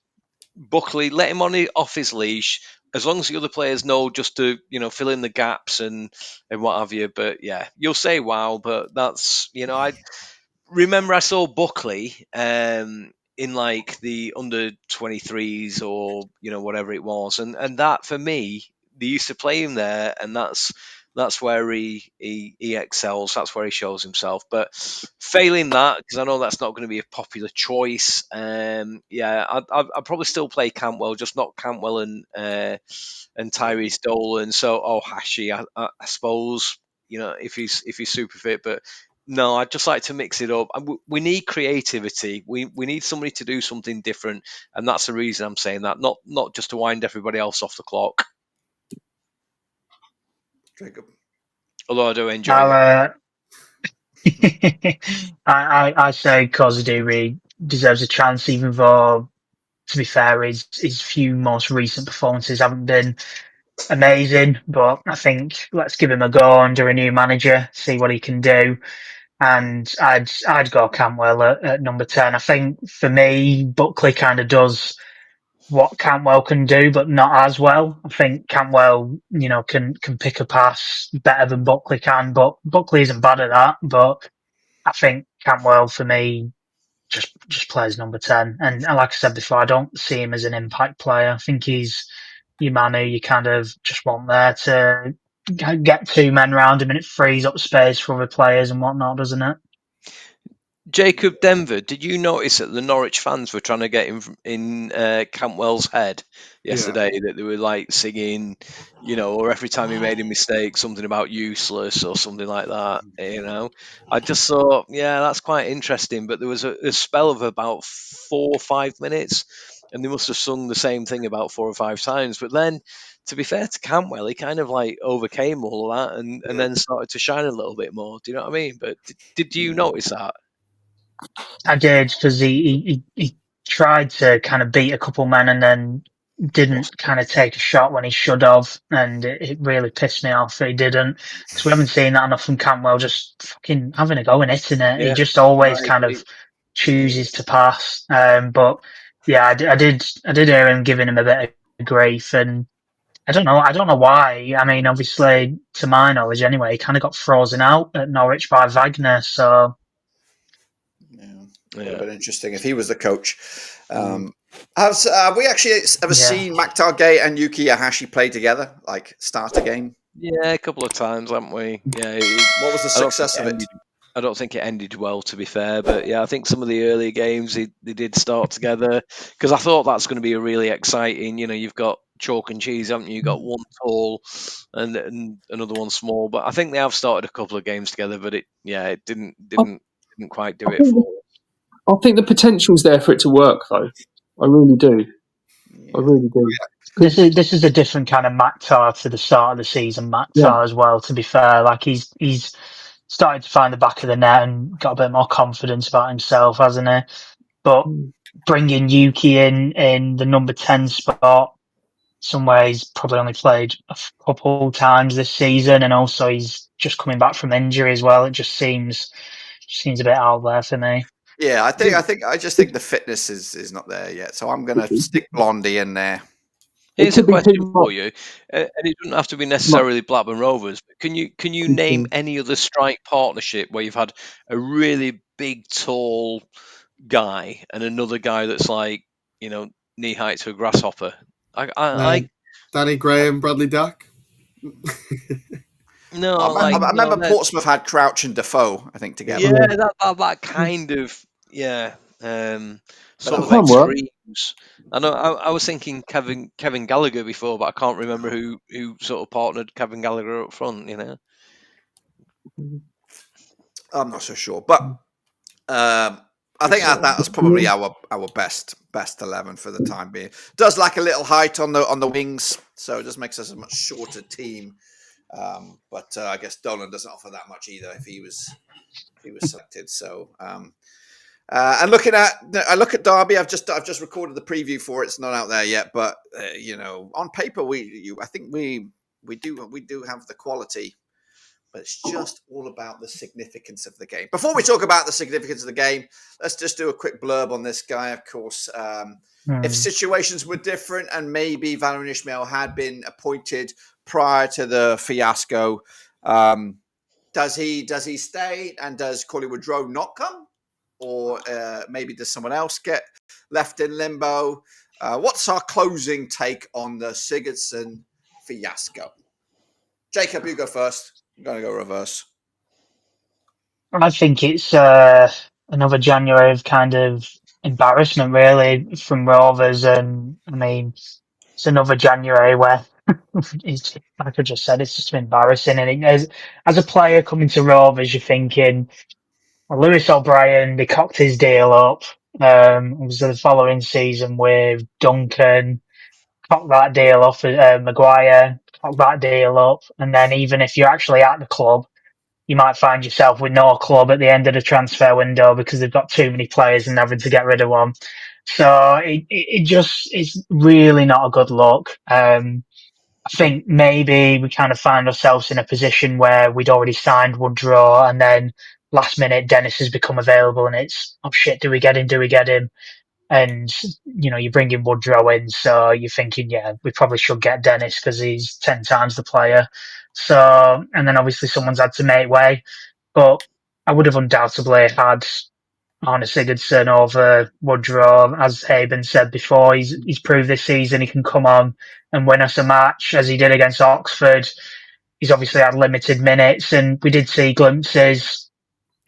Buckley, let him off his leash. As long as the other players know just to, fill in the gaps and what have you. But yeah, you'll say wow, but that's, I remember I saw Buckley in like the under 23s or, whatever it was. And that for me, they used to play him there, and that's where he excels. That's where he shows himself. But failing that, because I know that's not going to be a popular choice. I'd probably still play Cantwell, just not Cantwell and Tyrese Dolan. So Hashi, I suppose, if he's super fit. But no, I'd just like to mix it up. We need creativity. We need somebody to do something different, and that's the reason I'm saying that. Not just to wind everybody else off the clock. Jacob. Although I do enjoy it. I say Kozidiri deserves a chance, even though, to be fair, his few most recent performances haven't been amazing. But I think let's give him a go under a new manager, see what he can do. And I'd go Cantwell at number 10. I think for me, Buckley kind of does what Cantwell can do, but not as well. I think Cantwell, can pick a pass better than Buckley can, but Buckley isn't bad at that. But I think Cantwell, for me, just plays number 10. And like I said before, I don't see him as an impact player. I think he's your man who you kind of just want there to get two men round him, and it frees up space for other players and whatnot, doesn't it? Jacob Denver, did you notice that the Norwich fans were trying to get in Cantwell's head yesterday? That they were like singing, or every time he made a mistake, something about useless or something like that. I just thought, yeah, that's quite interesting. But there was a spell of about 4 or 5 minutes, and they must have sung the same thing about 4 or 5 times. But then, to be fair to Cantwell, he kind of like overcame all of that and then started to shine a little bit more. Do you know what I mean? But did you notice that? I did, because he tried to kind of beat a couple men and then didn't kind of take a shot when he should have, and it really pissed me off that he didn't, because we haven't seen that enough from Cantwell, just fucking having a go and hitting it. Yeah, He just always I kind agree. of chooses to pass. But yeah, I did hear him giving him a bit of grief, and I don't know why. I mean, obviously, to my knowledge anyway, he kind of got frozen out at Norwich by Wagner, so. Would have been interesting if he was the coach. Have we actually ever seen Maktar Gay and Yuki Yahashi play together, like start a game? Yeah, a couple of times, haven't we? Yeah. What was the success of it? I don't think it ended well, to be fair. But yeah, I think some of the early games they did start together, because I thought that's going to be a really exciting. You've got chalk and cheese, haven't you? You've got one tall and another one small. But I think they have started a couple of games together, but it didn't quite do it for. I think the potential's there for it to work, though. I really do. I really do. This is a different kind of Maktar to the start of the season Maktar as well, to be fair. Like he's started to find the back of the net and got a bit more confidence about himself, hasn't he? But bringing Yuki in the number 10 spot, somewhere he's probably only played a couple times this season, and also he's just coming back from injury as well. It just seems a bit out there for me. Yeah, I just think the fitness is not there yet. So I'm going to stick Blondie in there. Here's a question for you, and it doesn't have to be necessarily Blackburn Rovers. But can you name any other strike partnership where you've had a really big, tall guy and another guy that's like knee height to a grasshopper? Danny Graham, Bradley Dack. No, I remember Portsmouth had Crouch and Defoe, I think, together. Yeah, that kind of sort of extremes. I know. I was thinking Kevin Gallagher before, but I can't remember who sort of partnered Kevin Gallagher up front. I'm not so sure, but I think that was probably our best 11 for the time being. Does lack a little height on the wings, so it just makes us a much shorter team. But I guess Dolan doesn't offer that much either if he was selected. So and look at Derby. I've just recorded the preview for it. It's not out there yet, but on paper I think we do have the quality, but it's just all about the significance of the game. Before we talk about the significance of the game, let's just do a quick blurb on this guy. Of course, if situations were different and maybe Valérien Ismaël had been appointed prior to the fiasco, does he stay, and does Coley Woodrow not come, or maybe does someone else get left in limbo? What's our closing take on the Sigurdsson fiasco? Jacob, you go first. I'm going to go reverse. I think it's another January of kind of embarrassment, really, from Rovers, and I mean, it's another January where it's, like I just said, it's just embarrassing. And as a player coming to Rovers, you're thinking, well, Lewis O'Brien, they cocked his deal up. It was the following season with Duncan, cocked that deal off, Maguire, cocked that deal up, and then even if you're actually at the club, you might find yourself with no club at the end of the transfer window because they've got too many players and having to get rid of one. So it just is really not a good look. I think maybe we kind of find ourselves in a position where we'd already signed Woodrow, and then last minute Dennis has become available, and it's, oh shit, do we get him? And, you bring in Woodrow in, so you're thinking, yeah, we probably should get Dennis because he's 10 times the player. So, and then obviously someone's had to make way, but I would have undoubtedly had Arne Sigurdsson over Woodrow. As Haben said before, he's proved this season he can come on and win us a match, as he did against Oxford. He's obviously had limited minutes, and we did see glimpses.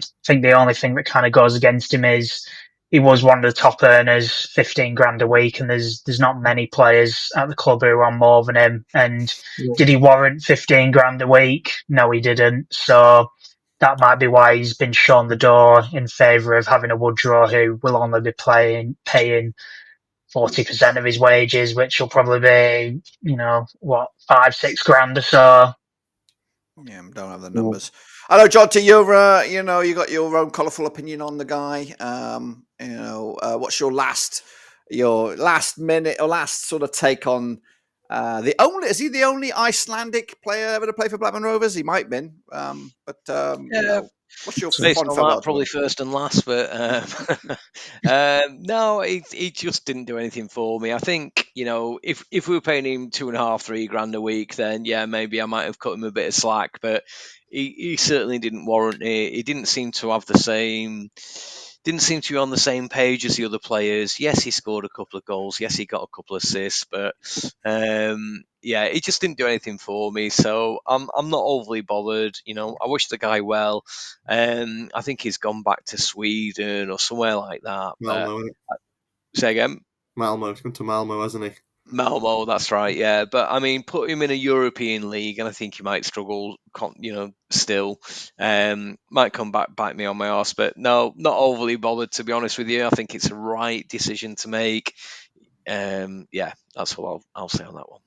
I think the only thing that kind of goes against him is he was one of the top earners, 15 grand a week, and there's not many players at the club who are on more than him. And did he warrant 15 grand a week? No, he didn't. So that might be why he's been shown the door in favour of having a Woodrow who will only be paying 40% of his wages, which will probably be, 5-6 grand or so. Yeah, don't have the numbers. I know, Jonty, you're you got your own colourful opinion on the guy. What's your last minute or last sort of take on is he the only Icelandic player ever to play for Blackburn Rovers? He might have been, what's your based fun on farewell that, probably first and last, but no, he just didn't do anything for me. I think, if we were paying him 2.5-3 grand a week, then yeah, maybe I might have cut him a bit of slack, but he certainly didn't warrant it. He didn't seem to have didn't seem to be on the same page as the other players. Yes, he scored a couple of goals. Yes, he got a couple of assists, but he just didn't do anything for me. So I'm not overly bothered. I wish the guy well. I think he's gone back to Sweden or somewhere like that. Malmo, say again? Malmo. He's gone to Malmo, hasn't he? Malmo, that's right, yeah. But I mean, put him in a European league, and I think he might struggle. Still, might come back bite me on my arse. But no, not overly bothered, to be honest with you. I think it's the right decision to make. That's what I'll say on that one.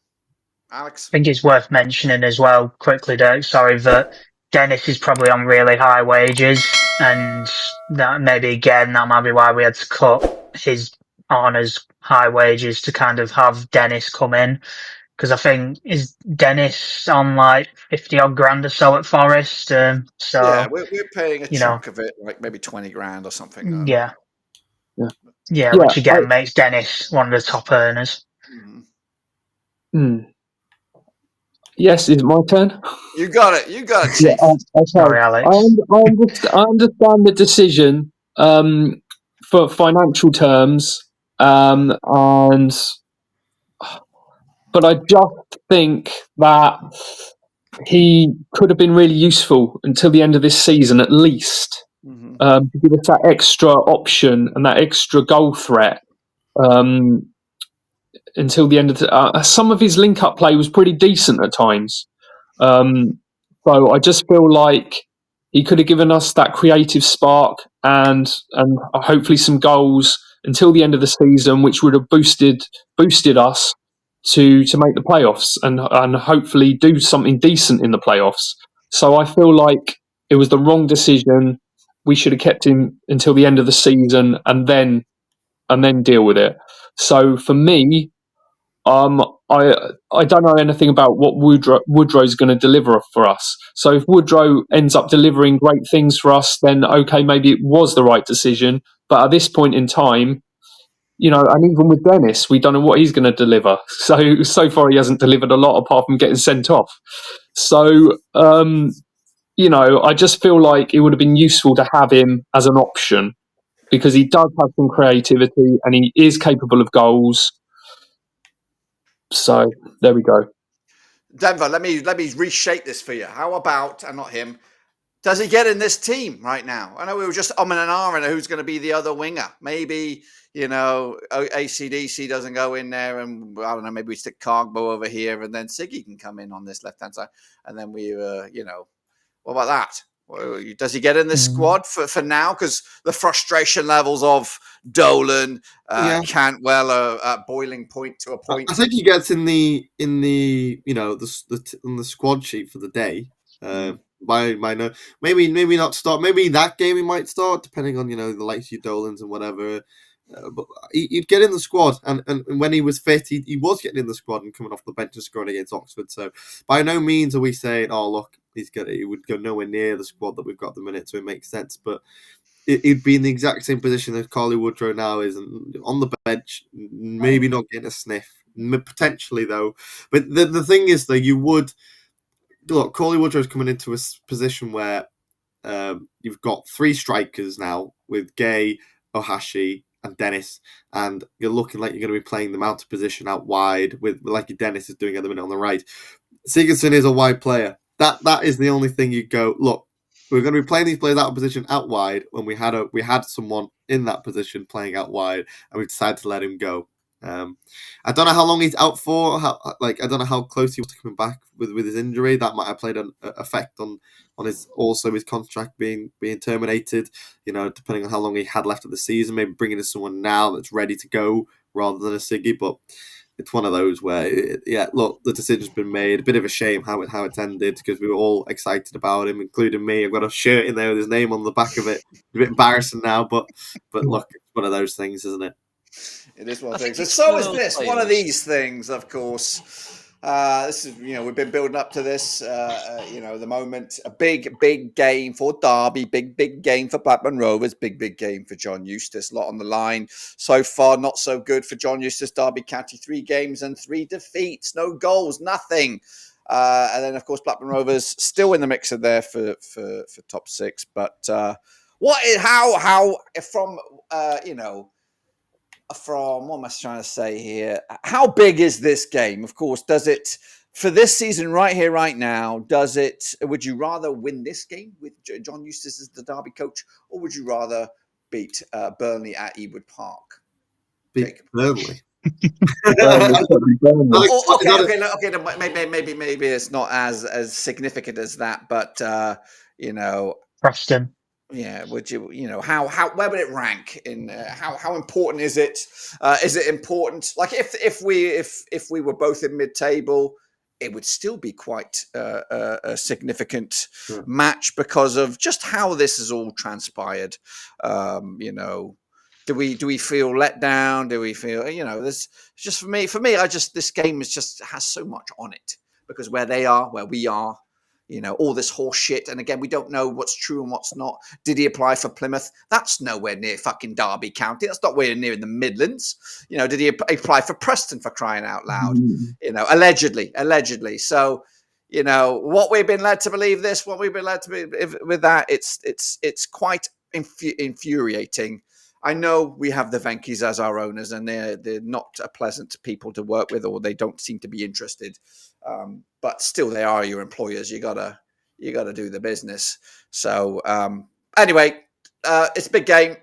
Alex, I think it's worth mentioning as well, quickly, Dirk. Sorry, that Dennis is probably on really high wages, and that maybe again that might be why we had to cut his Arna's high wages to kind of have Dennis come in, because I think is Dennis on like 50 odd grand or so at Forest. yeah, we're paying a chunk of it, like maybe 20 grand or something. Yeah, which again makes Dennis one of the top earners. Yes, is it my turn? You got it, Chief. Okay. Sorry, Alex. I understand the decision for financial terms, but I just think that he could have been really useful until the end of this season, at least, to give us that extra option and that extra goal threat. Until the end of some of his link-up play was pretty decent at times. So I just feel like he could have given us that creative spark and hopefully some goals until the end of the season, which would have boosted us to make the playoffs and hopefully do something decent in the playoffs. So I feel like it was the wrong decision. We should have kept him until the end of the season and then deal with it. So for me, I don't know anything about what Woodrow's going to deliver for us. So if Woodrow ends up delivering great things for us, then okay, maybe it was the right decision. But at this point in time, and even with Dennis, we don't know what he's going to deliver. So far he hasn't delivered a lot apart from getting sent off. So, I just feel like it would have been useful to have him as an option because he does have some creativity and he is capable of goals. So there we go. Denver, let me reshape this for you. How about, and not him, does he get in this team right now? I know we were just and ahhing who's going to be the other winger. Maybe, ACDC doesn't go in there and, I don't know, maybe we stick Cargbo over here and then Siggy can come in on this left-hand side. And then we, what about that? Does he get in this squad for now? Because the frustration levels of Dolan, Cantwell are at boiling point to a point. I think he gets in the squad sheet for the day. Maybe not start. Maybe that game he might start, depending on the likes of Dolans and whatever. But he'd get in the squad, and when he was fit, he was getting in the squad and coming off the bench and scoring against Oxford. So by no means are we saying, oh look, he would go nowhere near the squad that we've got at the minute, so it makes sense. But he'd be in the exact same position as Carly Woodrow now is, on the bench, maybe not getting a sniff, potentially though. But the thing is, though, you would look. Carly Woodrow's coming into a position where you've got 3 strikers now with Gay, Ohashi, and Dennis, and you're looking like you're going to be playing them out of position out wide with like your Dennis is doing at the minute on the right. Sigurdsson is a wide player. That is the only thing you go, look, we're going to be playing these players out of position out wide when we had someone in that position playing out wide, and we decided to let him go. I don't know how long he's out for. I don't know how close he was to coming back with his injury. That might have played an effect on his contract being terminated. Depending on how long he had left of the season, maybe bringing in someone now that's ready to go rather than a Siggy. But it's one of those where, look, the decision's been made. A bit of a shame how it's ended because we were all excited about him, including me. I've got a shirt in there with his name on the back of it. A bit embarrassing now, but look, it's one of those things, isn't it? It is one of things. So is this one of these things, of course. This is, we've been building up to this, the moment. A big game for Derby, big game for Blackburn Rovers, big game for John Eustace. A lot on the line. So far, not so good for John Eustace. Derby County, 3 games and 3 defeats, no goals, nothing. And then, of course, Blackburn Rovers still in the mixer there for top 6. But what am I trying to say here? How big is this game? Of course, does it for this season right here, right now? Would you rather win this game with John Eustace as the Derby coach, or would you rather beat Burnley at Ewood Park? Beat Burnley. Okay. Maybe it's not as significant as that, but Preston. Yeah, would you? How where would it rank in? How important is it? Is it important? Like if we were both in mid-table, it would still be quite a significant match because of just how this has all transpired. Do we feel let down? Do we feel there's just for me? This game has so much on it because where they are, where we are. All this horse shit. And again, we don't know what's true and what's not. Did he apply for Plymouth? That's nowhere near fucking Derby County. That's not where near in the Midlands. Did he apply for Preston, for crying out loud? Allegedly. So, what we've been led to believe with that, it's quite infuriating. I know we have the Venkies as our owners, and they're not a pleasant people to work with, or they don't seem to be interested. But still, they are your employers. You gotta do the business. So anyway, it's a big game.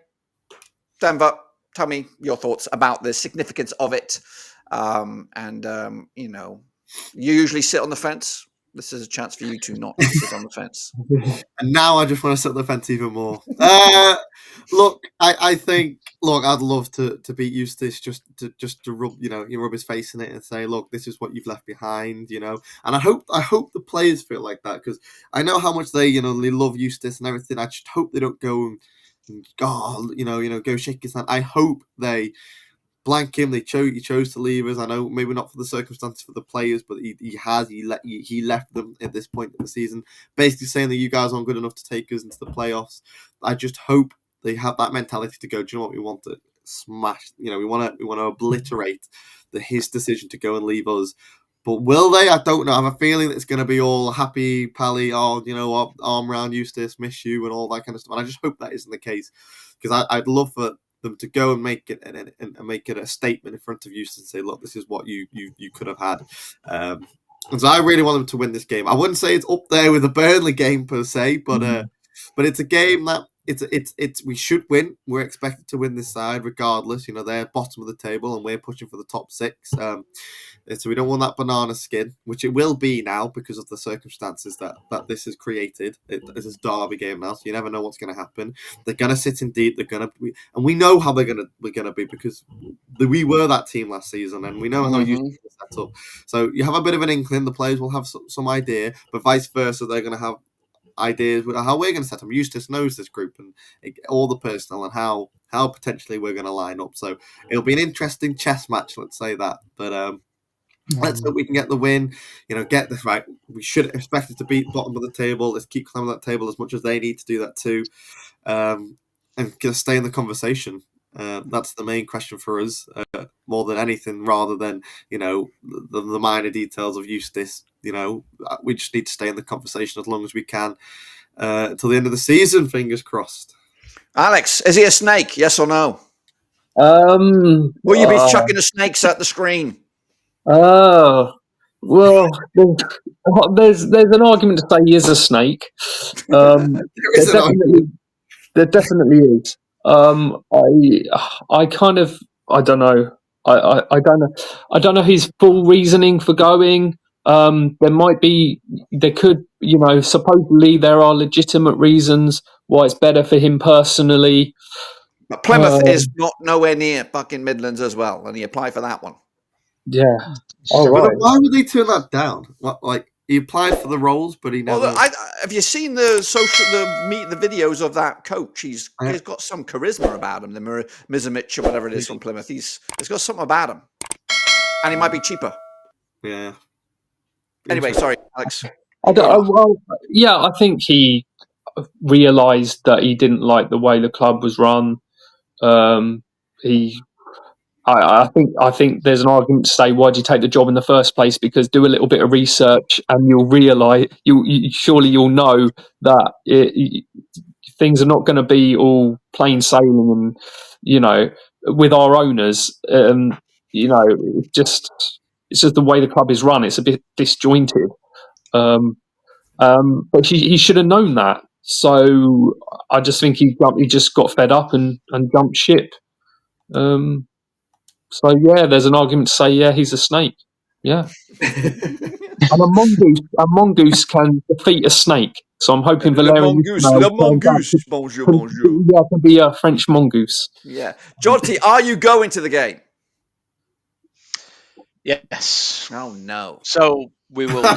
Denver, tell me your thoughts about the significance of it. You usually sit on the fence. This is a chance for you to not sit on the fence. And now I just want to sit on the fence even more. Look, I think, I'd love to beat Eustace just to rub, rub his face in it and say, look, this is what you've left behind, And I hope the players feel like that because I know how much they love Eustace and everything. I just hope they don't go and go shake his hand. I hope they blank him. He chose to leave us. I know maybe not for the circumstances for the players, but he left them at this point in the season, basically saying that you guys aren't good enough to take us into the playoffs. I just hope they have that mentality to go, do you know what, we want to smash, we want to obliterate his decision to go and leave us. But will they? I don't know. I have a feeling that it's going to be all happy, pally, what, arm round Eustace, miss you, and all that kind of stuff. And I just hope that isn't the case because I'd love for them to go and make it and make it a statement in front of Eustace and say, look, this is what you could have had. And so I really want them to win this game. I wouldn't say it's up there with the Burnley game per se, but it's a game that it's we should win. We're expected to win this side regardless. They're bottom of the table and we're pushing for the top 6. So we don't want that banana skin, which it will be now because of the circumstances that this has created. It's a Derby game now, so you never know what's going to happen. They're going to sit in deep. They're going to be, and we know how we're going to be because we were that team last season, and we know how you set up. So you have a bit of an inkling. The players will have some idea, but vice versa, they're going to have ideas with how we're going to set them. Eustace knows this group and all the personnel and how potentially we're going to line up. So it'll be an interesting chess match, let's say that. But let's hope we can get the win. Get this right. We should expect it to beat bottom of the table. Let's keep climbing that table as much as they need to do that too, and just stay in the conversation. That's the main question for us, more than anything, rather than the minor details of Eustace. We just need to stay in the conversation as long as we can. till the end of the season. Fingers crossed. Alex, is he a snake? Yes or no? Will you be chucking the snakes at the screen? Well, there's an argument to say he is a snake. There is an argument. There definitely is. I kind of, I don't know. I don't know his full reasoning for going. There could, supposedly there are legitimate reasons why it's better for him personally. But Plymouth is not nowhere near fucking Midlands as well, and he applied for that one. Yeah. So, right. Why would they turn that down? Like he applied for the roles, but he never. Well, have you seen the videos of that coach? He's got some charisma about him. The Mizimic or whatever it is from Plymouth. He's got something about him, and he might be cheaper. Yeah. Anyway, sorry, Alex. I think he realised that he didn't like the way the club was run. I think there's an argument to say, why did you take the job in the first place? Because do a little bit of research and you'll realise, you'll know that things are not going to be all plain sailing, and with our owners, it's just the way the club is run. It's a bit disjointed, but he should have known that. So I just think he just got fed up and jumped ship. So yeah, there's an argument to say, yeah, he's a snake. Yeah, and a mongoose can defeat a snake. So I'm hoping Valerian. Le mongoose. Bonjour. Yeah, can be a French mongoose. Yeah, Jonty, are you going to the game? Yes. Oh no. So we will lose.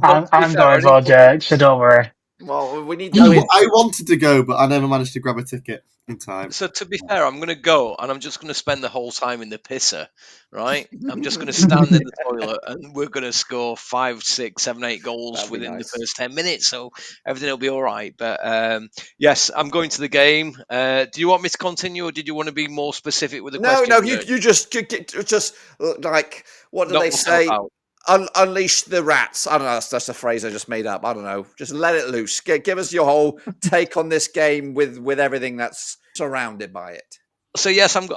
I'm going for Dirk, so don't worry. Well, we need. I wanted to go, but I never managed to grab a ticket in time. So to be fair, I'm going to go, and I'm just going to spend the whole time in the pisser, right? I'm just going to stand in the toilet, and we're going to score 5, 6, 7, 8 goals within the first 10 minutes. So everything will be all right. But yes, I'm going to the game. Do you want me to continue, or did you want to be more specific with the question? No. You just like, what do they say? Unleash the rats. I don't know. That's a phrase I just made up. I don't know. Just let it loose. Give us your whole take on this game with everything that's surrounded by it. So yes, I'm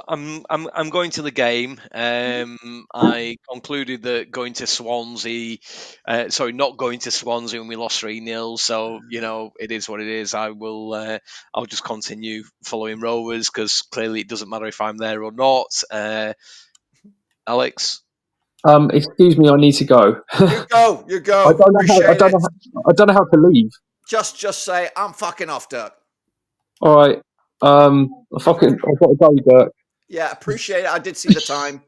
going to the game. I concluded that going to Swansea, not going to Swansea when we lost 3-0. So it is what it is. I'll just continue following Rovers because clearly it doesn't matter if I'm there or not. Alex. Excuse me, I need to go. You go. I don't know how to leave. Just say I'm fucking off, Dirk. All right. I've got to go, Dirk. Yeah, appreciate it. I did see the time.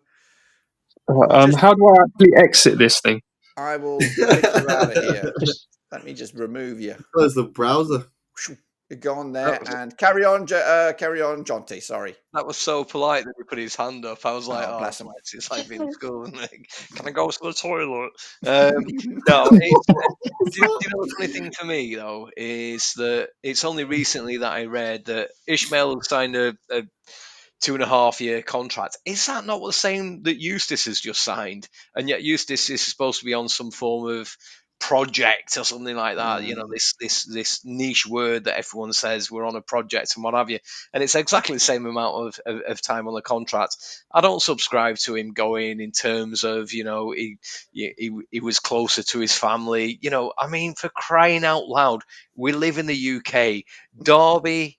How do I actually exit this thing? I will take you out of here. Let me just remove you. Close the browser. You go on there and carry on, Jonty. Sorry. That was so polite that he put his hand up. I was like, bless him. It's like being in school. And can I go to the toilet? No. Do you know the funny thing for me, though, is that it's only recently that I read that Ishmael signed a 2.5-year contract. Is that not the same that Eustace has just signed? And yet Eustace is supposed to be on some form of project or something like that. This niche word that everyone says we're on a project and what have you. And it's exactly the same amount of time on the contract. I don't subscribe to him going in terms of he was closer to his family. I mean, for crying out loud, we live in the UK. Derby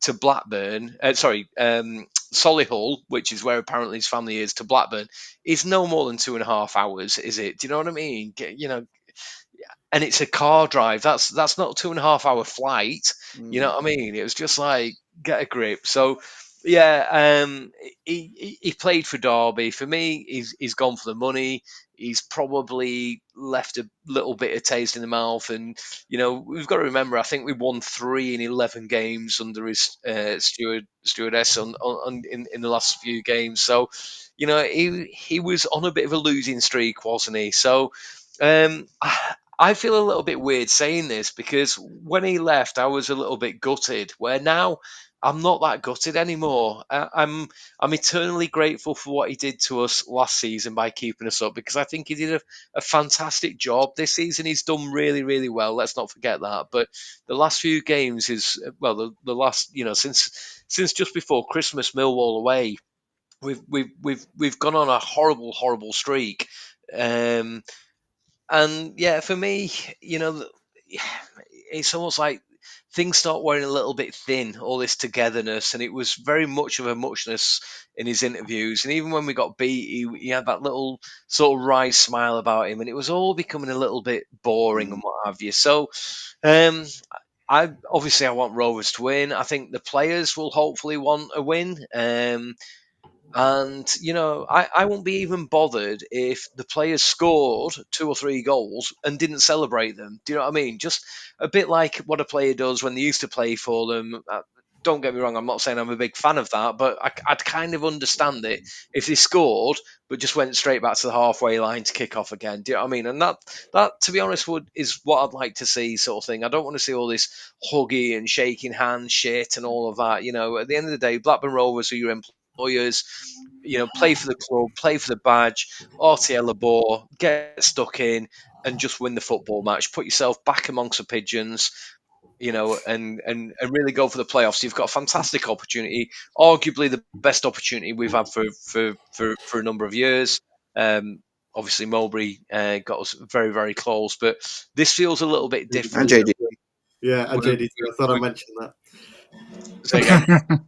to Blackburn, Solihull, which is where apparently his family is, to Blackburn, is no more than 2.5 hours, is it? Do you know what I mean? And it's a car drive. That's not a 2.5-hour flight. You know what I mean? It was just like, get a grip. So yeah, he played for Derby. For me, he's gone for the money. He's probably left a little bit of taste in the mouth. And, we've got to remember, I think we won 3 in 11 games under his stewardess in the last few games. So, he was on a bit of a losing streak, wasn't he? So I feel a little bit weird saying this because when he left, I was a little bit gutted. Where now I'm not that gutted anymore. I'm eternally grateful for what he did to us last season by keeping us up, because I think he did a fantastic job this season. He's done really, really well. Let's not forget that. But the last few games is, well, the last, since just before Christmas, Millwall away, we've gone on a horrible streak. And yeah, for me, it's almost like things start wearing a little bit thin, all this togetherness, and it was very much of a muchness in his interviews. And even when we got beat, he had that little sort of wry smile about him, and it was all becoming a little bit boring and what have you. So, I want Rovers to win. I think the players will hopefully want a win. And, I won't be even bothered if the players scored 2 or 3 goals and didn't celebrate them. Do you know what I mean? Just a bit like what a player does when they used to play for them. Don't get me wrong, I'm not saying I'm a big fan of that, but I'd kind of understand it if they scored but just went straight back to the halfway line to kick off again. Do you know what I mean? And that to be honest, is what I'd like to see, sort of thing. I don't want to see all this huggy and shaking hands shit and all of that. At the end of the day, Blackburn Rovers are your employers. Play for the club, play for the badge, RTL Labor, get stuck in and just win the football match. Put yourself back amongst the pigeons, and really go for the playoffs. You've got a fantastic opportunity, arguably the best opportunity we've had for a number of years. Obviously, Mowbray got us very, very close, but this feels a little bit different. And JD. Yeah, and JD. I thought I mentioned that. Say again.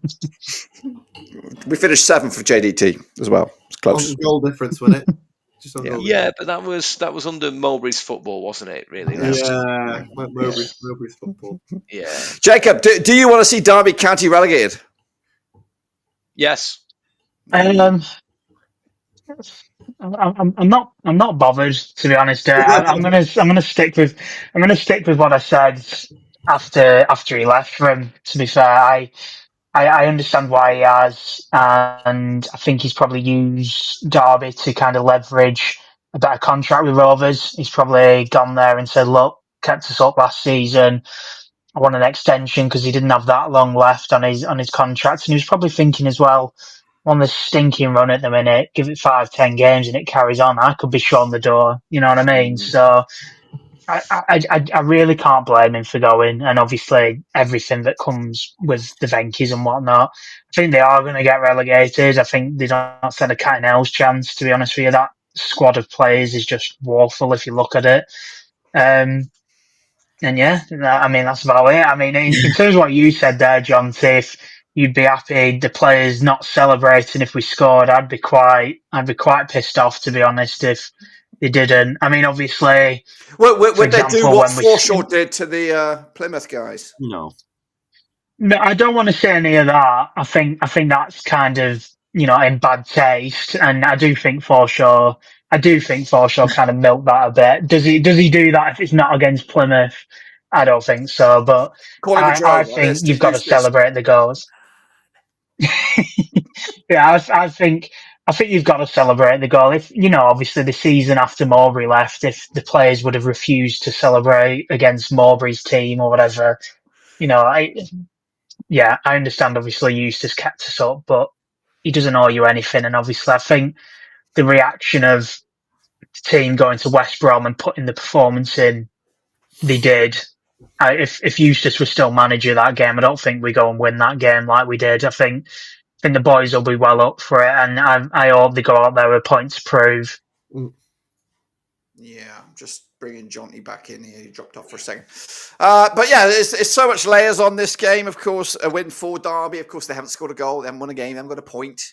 We finished 7th for JDT as well. It's close. On goal difference, wasn't it? Just on goal Yeah, but that was under Mowbray's football, wasn't it? Really? Yeah, Mowbray's football. Yeah. Jacob, do you want to see Derby County relegated? Yes. I'm not bothered, to be honest. I'm gonna stick with what I said after he left. From, to be fair, I understand why he has, and I think he's probably used Derby to kind of leverage a better contract with Rovers. He's probably gone there and said, "Look, kept us up last season. I want an extension," because he didn't have that long left on his contract, and he was probably thinking as well, on the stinking run at the minute, give it 5-10 games and it carries on, I could be shutting the door. You know what I mean? So I really can't blame him for going, and obviously everything that comes with the Venkies and whatnot. I think they are going to get relegated. I think they don't stand a cat and hell's chance, to be honest with you. That squad of players is just woeful if you look at it. And yeah, I mean, that's about it. I mean, in terms of what you said there, John, if you'd be happy the players not celebrating if we scored, I'd be quite pissed off, to be honest, if they didn't. I mean, obviously, Would they do what when Forshaw did to the Plymouth guys? No, I don't want to say any of that. I think that's kind of, in bad taste, and I do think Forshaw kind of milked that a bit. Does he do that if it's not against Plymouth? I don't think so, but I think you've got to celebrate the goals. Yeah, I think you've got to celebrate the goal. If obviously the season after Mowbray left, if the players would have refused to celebrate against Mowbray's team or whatever, I understand. Obviously, Eustace kept us up, but he doesn't owe you anything. And obviously, I think the reaction of the team going to West Brom and putting the performance in they did. If Eustace was still manager that game, I don't think we go and win that game like we did. I think the boys will be well up for it, and I hope they go out there with points to prove. Yeah, I'm just bringing Jonty back in here. He dropped off for a second. But yeah, there's so much layers on this game. Of course, a win for Derby. Of course, they haven't scored a goal. They haven't won a game. They haven't got a point.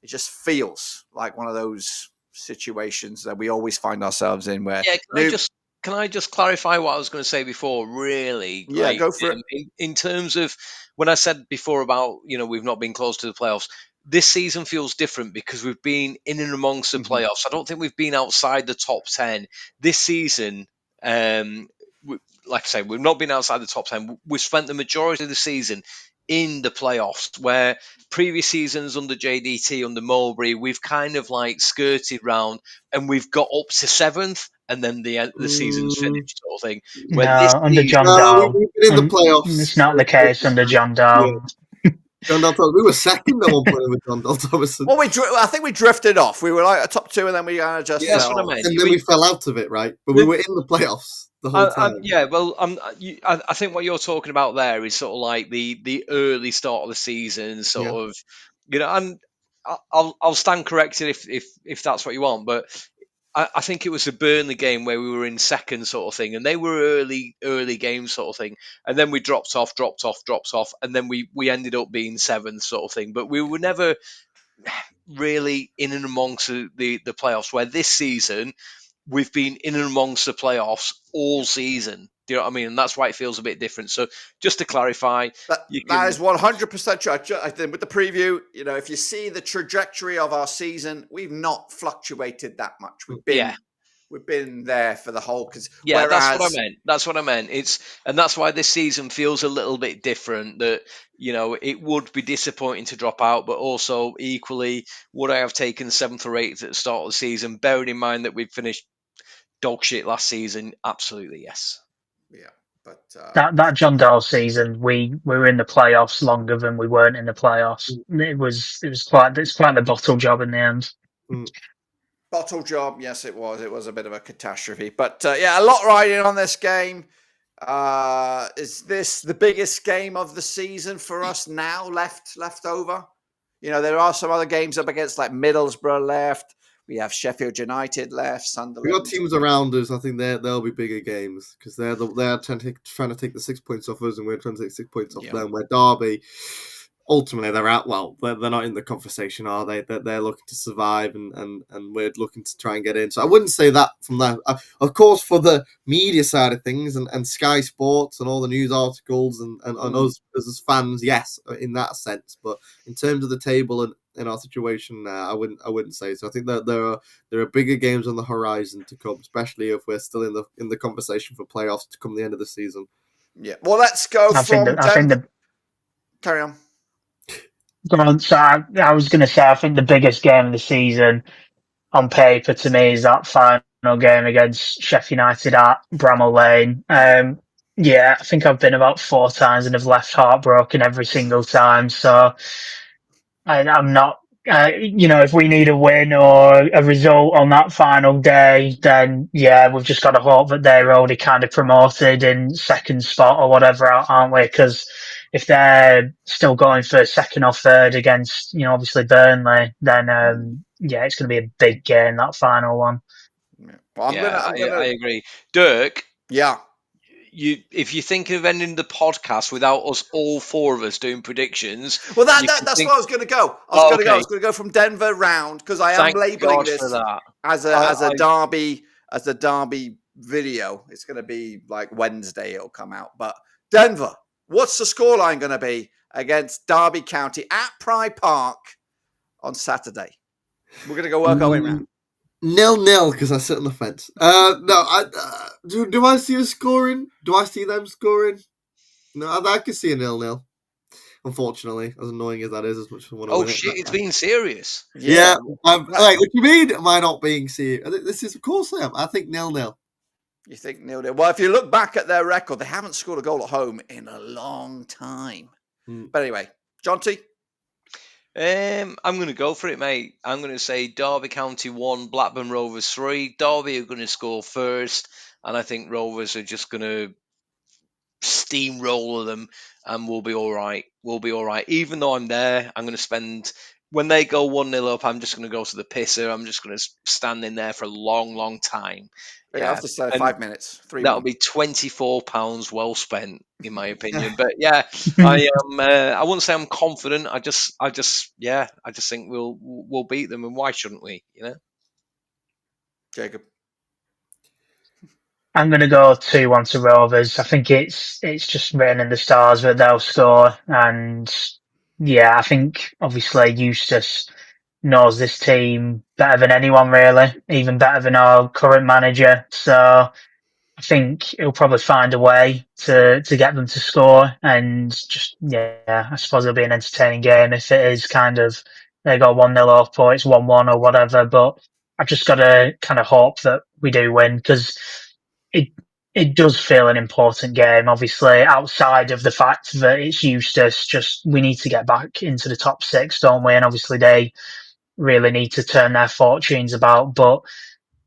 It just feels like one of those situations that we always find ourselves in where... Yeah, can I just clarify what I was going to say before, really? Yeah, go for it. In terms of when I said before about, we've not been close to the playoffs, this season feels different because we've been in and amongst the playoffs. I don't think we've been outside the top 10. This season, like I say, we've not been outside the top 10. We've spent the majority of the season in the playoffs, where previous seasons under JDT, under Mowbray, we've kind of like skirted round and we've got up to 7th. And then the season's finished, sort of thing. Under John Dow, we've been in the playoffs. It's not the case under John Dow. John Del Thomas. We were second at one point with John Del Thomas. Well, I think we drifted off. We were like a top 2, and then we just Yeah, that's what I meant. And then we fell out of it, right? But we were in the playoffs the whole time. Yeah, well, I think what you're talking about there is sort of like the early start of the season, sort of, and I'll stand corrected if that's what you want, but I think it was the Burnley game where we were in second sort of thing, and they were early games sort of thing, and then we dropped off, and then we ended up being seventh sort of thing, but we were never really in and amongst the playoffs, where this season we've been in and amongst the playoffs all season. Do you know what I mean? And that's why it feels a bit different. So just to clarify, that is 100% true. I think with the preview, if you see the trajectory of our season, we've not fluctuated that much. We've been there for the whole. That's what I meant. And that's why this season feels a little bit different. That it would be disappointing to drop out, but also equally, would I have taken 7th or 8th at the start of the season? Bearing in mind that we'd finished dog shit last season, absolutely yes. Yeah, but that John Dale season, we were in the playoffs longer than we weren't in the playoffs. It's quite the bottle job in the end. Bottle job, yes, it was. It was a bit of a catastrophe, but a lot riding on this game. Is this the biggest game of the season for us now? Left over. There are some other games up against like Middlesbrough left. We have Sheffield United left. Sunderland. We got teams around us. I think they'll be bigger games because they're trying to take the 6 points off us, and we're trying to take 6 points off them. Where Derby, ultimately, they're out. Well, they're not in the conversation, are they? They're looking to survive, and we're looking to try and get in. So I wouldn't say that from that. Of course, for the media side of things and Sky Sports and all the news articles and us as fans, yes, in that sense. But in terms of the table and in our situation, I wouldn't say so. I think that there are bigger games on the horizon to come, especially if we're still in the conversation for playoffs to come the end of the season. Yeah. Well, let's go carry on. So I was going to say, I think the biggest game of the season on paper to me is that final game against Sheffield United at Bramall Lane. I think I've been about 4 times and have left heartbroken every single time. So I'm not, if we need a win or a result on that final day, then we've just got to hope that they're already kind of promoted in second spot or whatever, aren't we? Because if they're still going for second or third against, obviously Burnley, then it's going to be a big game, that final one. Well, I agree, Dirk. Yeah. If you think of ending the podcast without us, all 4 of us doing predictions, well, that's where I was going to go. I was going to go from Denver round because I am labeling this as a derby video. It's going to be like Wednesday. It'll come out. But Denver, what's the scoreline going to be against Derby County at Pride Park on Saturday? We're going to go work our way around. 0-0 because I sit on the fence. Do I see us scoring? Do I see them scoring? No, I can see a 0-0. Unfortunately, as annoying as that is, as much as I want to win shit! It's being serious. Yeah, what do you mean? Am I not being serious? This is, of course, I am. I think 0-0. You think 0-0? Well, if you look back at their record, they haven't scored a goal at home in a long time. But anyway, John T. I'm going to go for it, mate. I'm going to say Derby County 1, Blackburn Rovers 3. Derby are going to score first, and I think Rovers are just going to steamroller them, and we'll be all right. Even though I'm there, I'm going to spend... When they go 1-0 up, I'm just going to go to the pisser. I'm just going to stand in there for a long, long time. Yeah, after 5 minutes. That'll be £24 well spent, in my opinion. But I am. I wouldn't say I'm confident. I just think we'll beat them, and why shouldn't we? Jacob. I'm going to go 2-1 to Rovers. I think it's just written in the stars that they'll score, and I think obviously Eustace knows this team better than anyone, really, even better than our current manager. So I think he'll probably find a way to get them to score, and just I suppose it'll be an entertaining game if it is kind of they go 1-0 up or it's 1-1 or whatever. But I've just got to kind of hope that we do win because it does feel an important game, obviously, outside of the fact that it's Eustace. Just we need to get back into the top 6, don't we? And obviously they really need to turn their fortunes about. But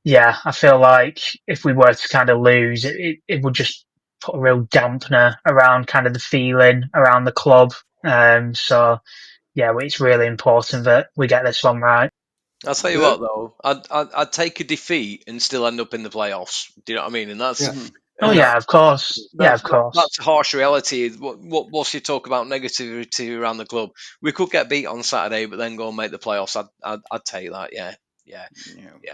yeah, I feel like if we were to kind of lose, it would just put a real dampener around kind of the feeling around the club. So yeah, it's really important that we get this one right. I'll tell you what, though, I'd take a defeat and still end up in the playoffs. Do you know what I mean? And that's Oh yeah, of course. Yeah, of course. That's a harsh reality. What's your talk about negativity around the club? We could get beat on Saturday, but then go and make the playoffs. I'd take that. Yeah.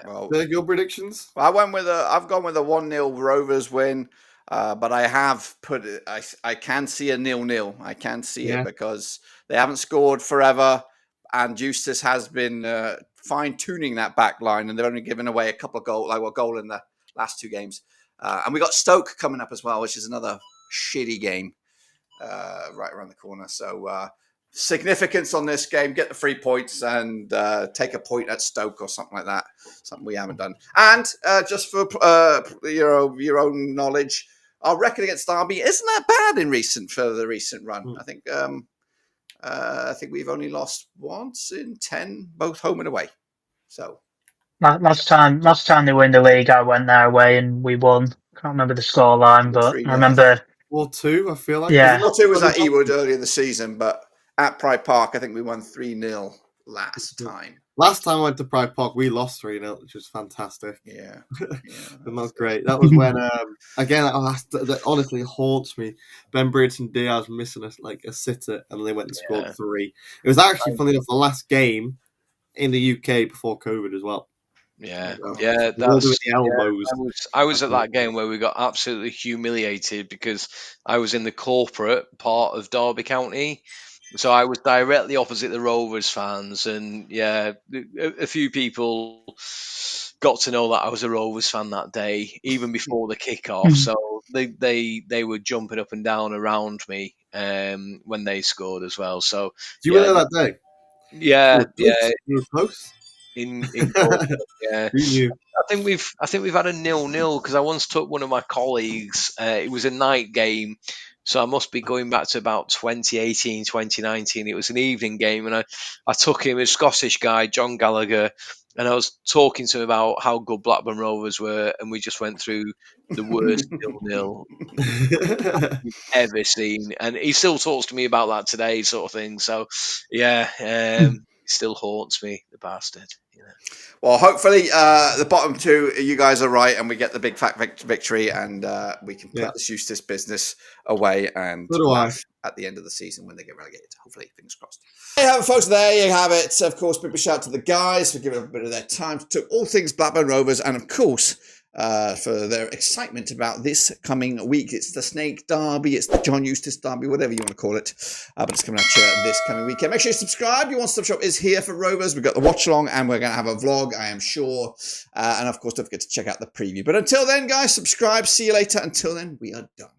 Well, your predictions? I've gone with a 1-0 Rovers win, but I have put it. I can see a 0-0. I can see it because they haven't scored forever, and Eustace has been fine tuning that back line, and they've only given away a couple of goal in the last 2 games. And we got Stoke coming up as well, which is another shitty game right around the corner. So significance on this game, get the 3 points and take a point at Stoke or something like that. Something we haven't done. And just for your own knowledge, our record against Derby isn't that bad for the recent run. I think we've only lost once in 10, both home and away. So. Last time they won the league, I went their way and we won. Can't remember the scoreline, but I remember 4-2. I feel like 4-2 was at Ewood earlier in the season, but at Pride Park, I think we won 3-0 last time. Last time I went to Pride Park, we lost 3-0, which was fantastic. Yeah, that was great. That was when again that honestly haunts me. Ben Bridge and Diaz missing a sitter, and they went and scored 3. It was actually funny enough the last game in the UK before COVID as well. Yeah, that's the elbows. I was at that game where we got absolutely humiliated because I was in the corporate part of Derby County, so I was directly opposite the Rovers fans, and a few people got to know that I was a Rovers fan that day, even before the kickoff. So they were jumping up and down around me when they scored as well. So you were there that day? Yeah, you were close. In I think we've had a 0-0 because I once took one of my colleagues. It was a night game, so I must be going back to about 2018, 2019. It was an evening game, and I took him, a Scottish guy, John Gallagher, and I was talking to him about how good Blackburn Rovers were, and we just went through the worst 0-0 we've ever seen, and he still talks to me about that today, sort of thing. So still haunts me, the bastard. Well, hopefully the bottom 2, you guys are right, and we get the big fat victory, and we can put this Eustace business away and laugh at the end of the season when they get relegated. Hopefully, fingers crossed. There you have it, folks. There you have it. Of course, big shout out to the guys for giving a bit of their time to all things Blackburn Rovers, and of course, for their excitement about this coming week. It's the Snake Derby, it's the John Eustace Derby, whatever you want to call it. But it's coming at you this coming weekend. Make sure you subscribe. Your one-stop shop is here for Rovers. We've got the watch along, and we're going to have a vlog, I am sure. And of course, don't forget to check out the preview. But until then, guys, subscribe. See you later. Until then, we are done.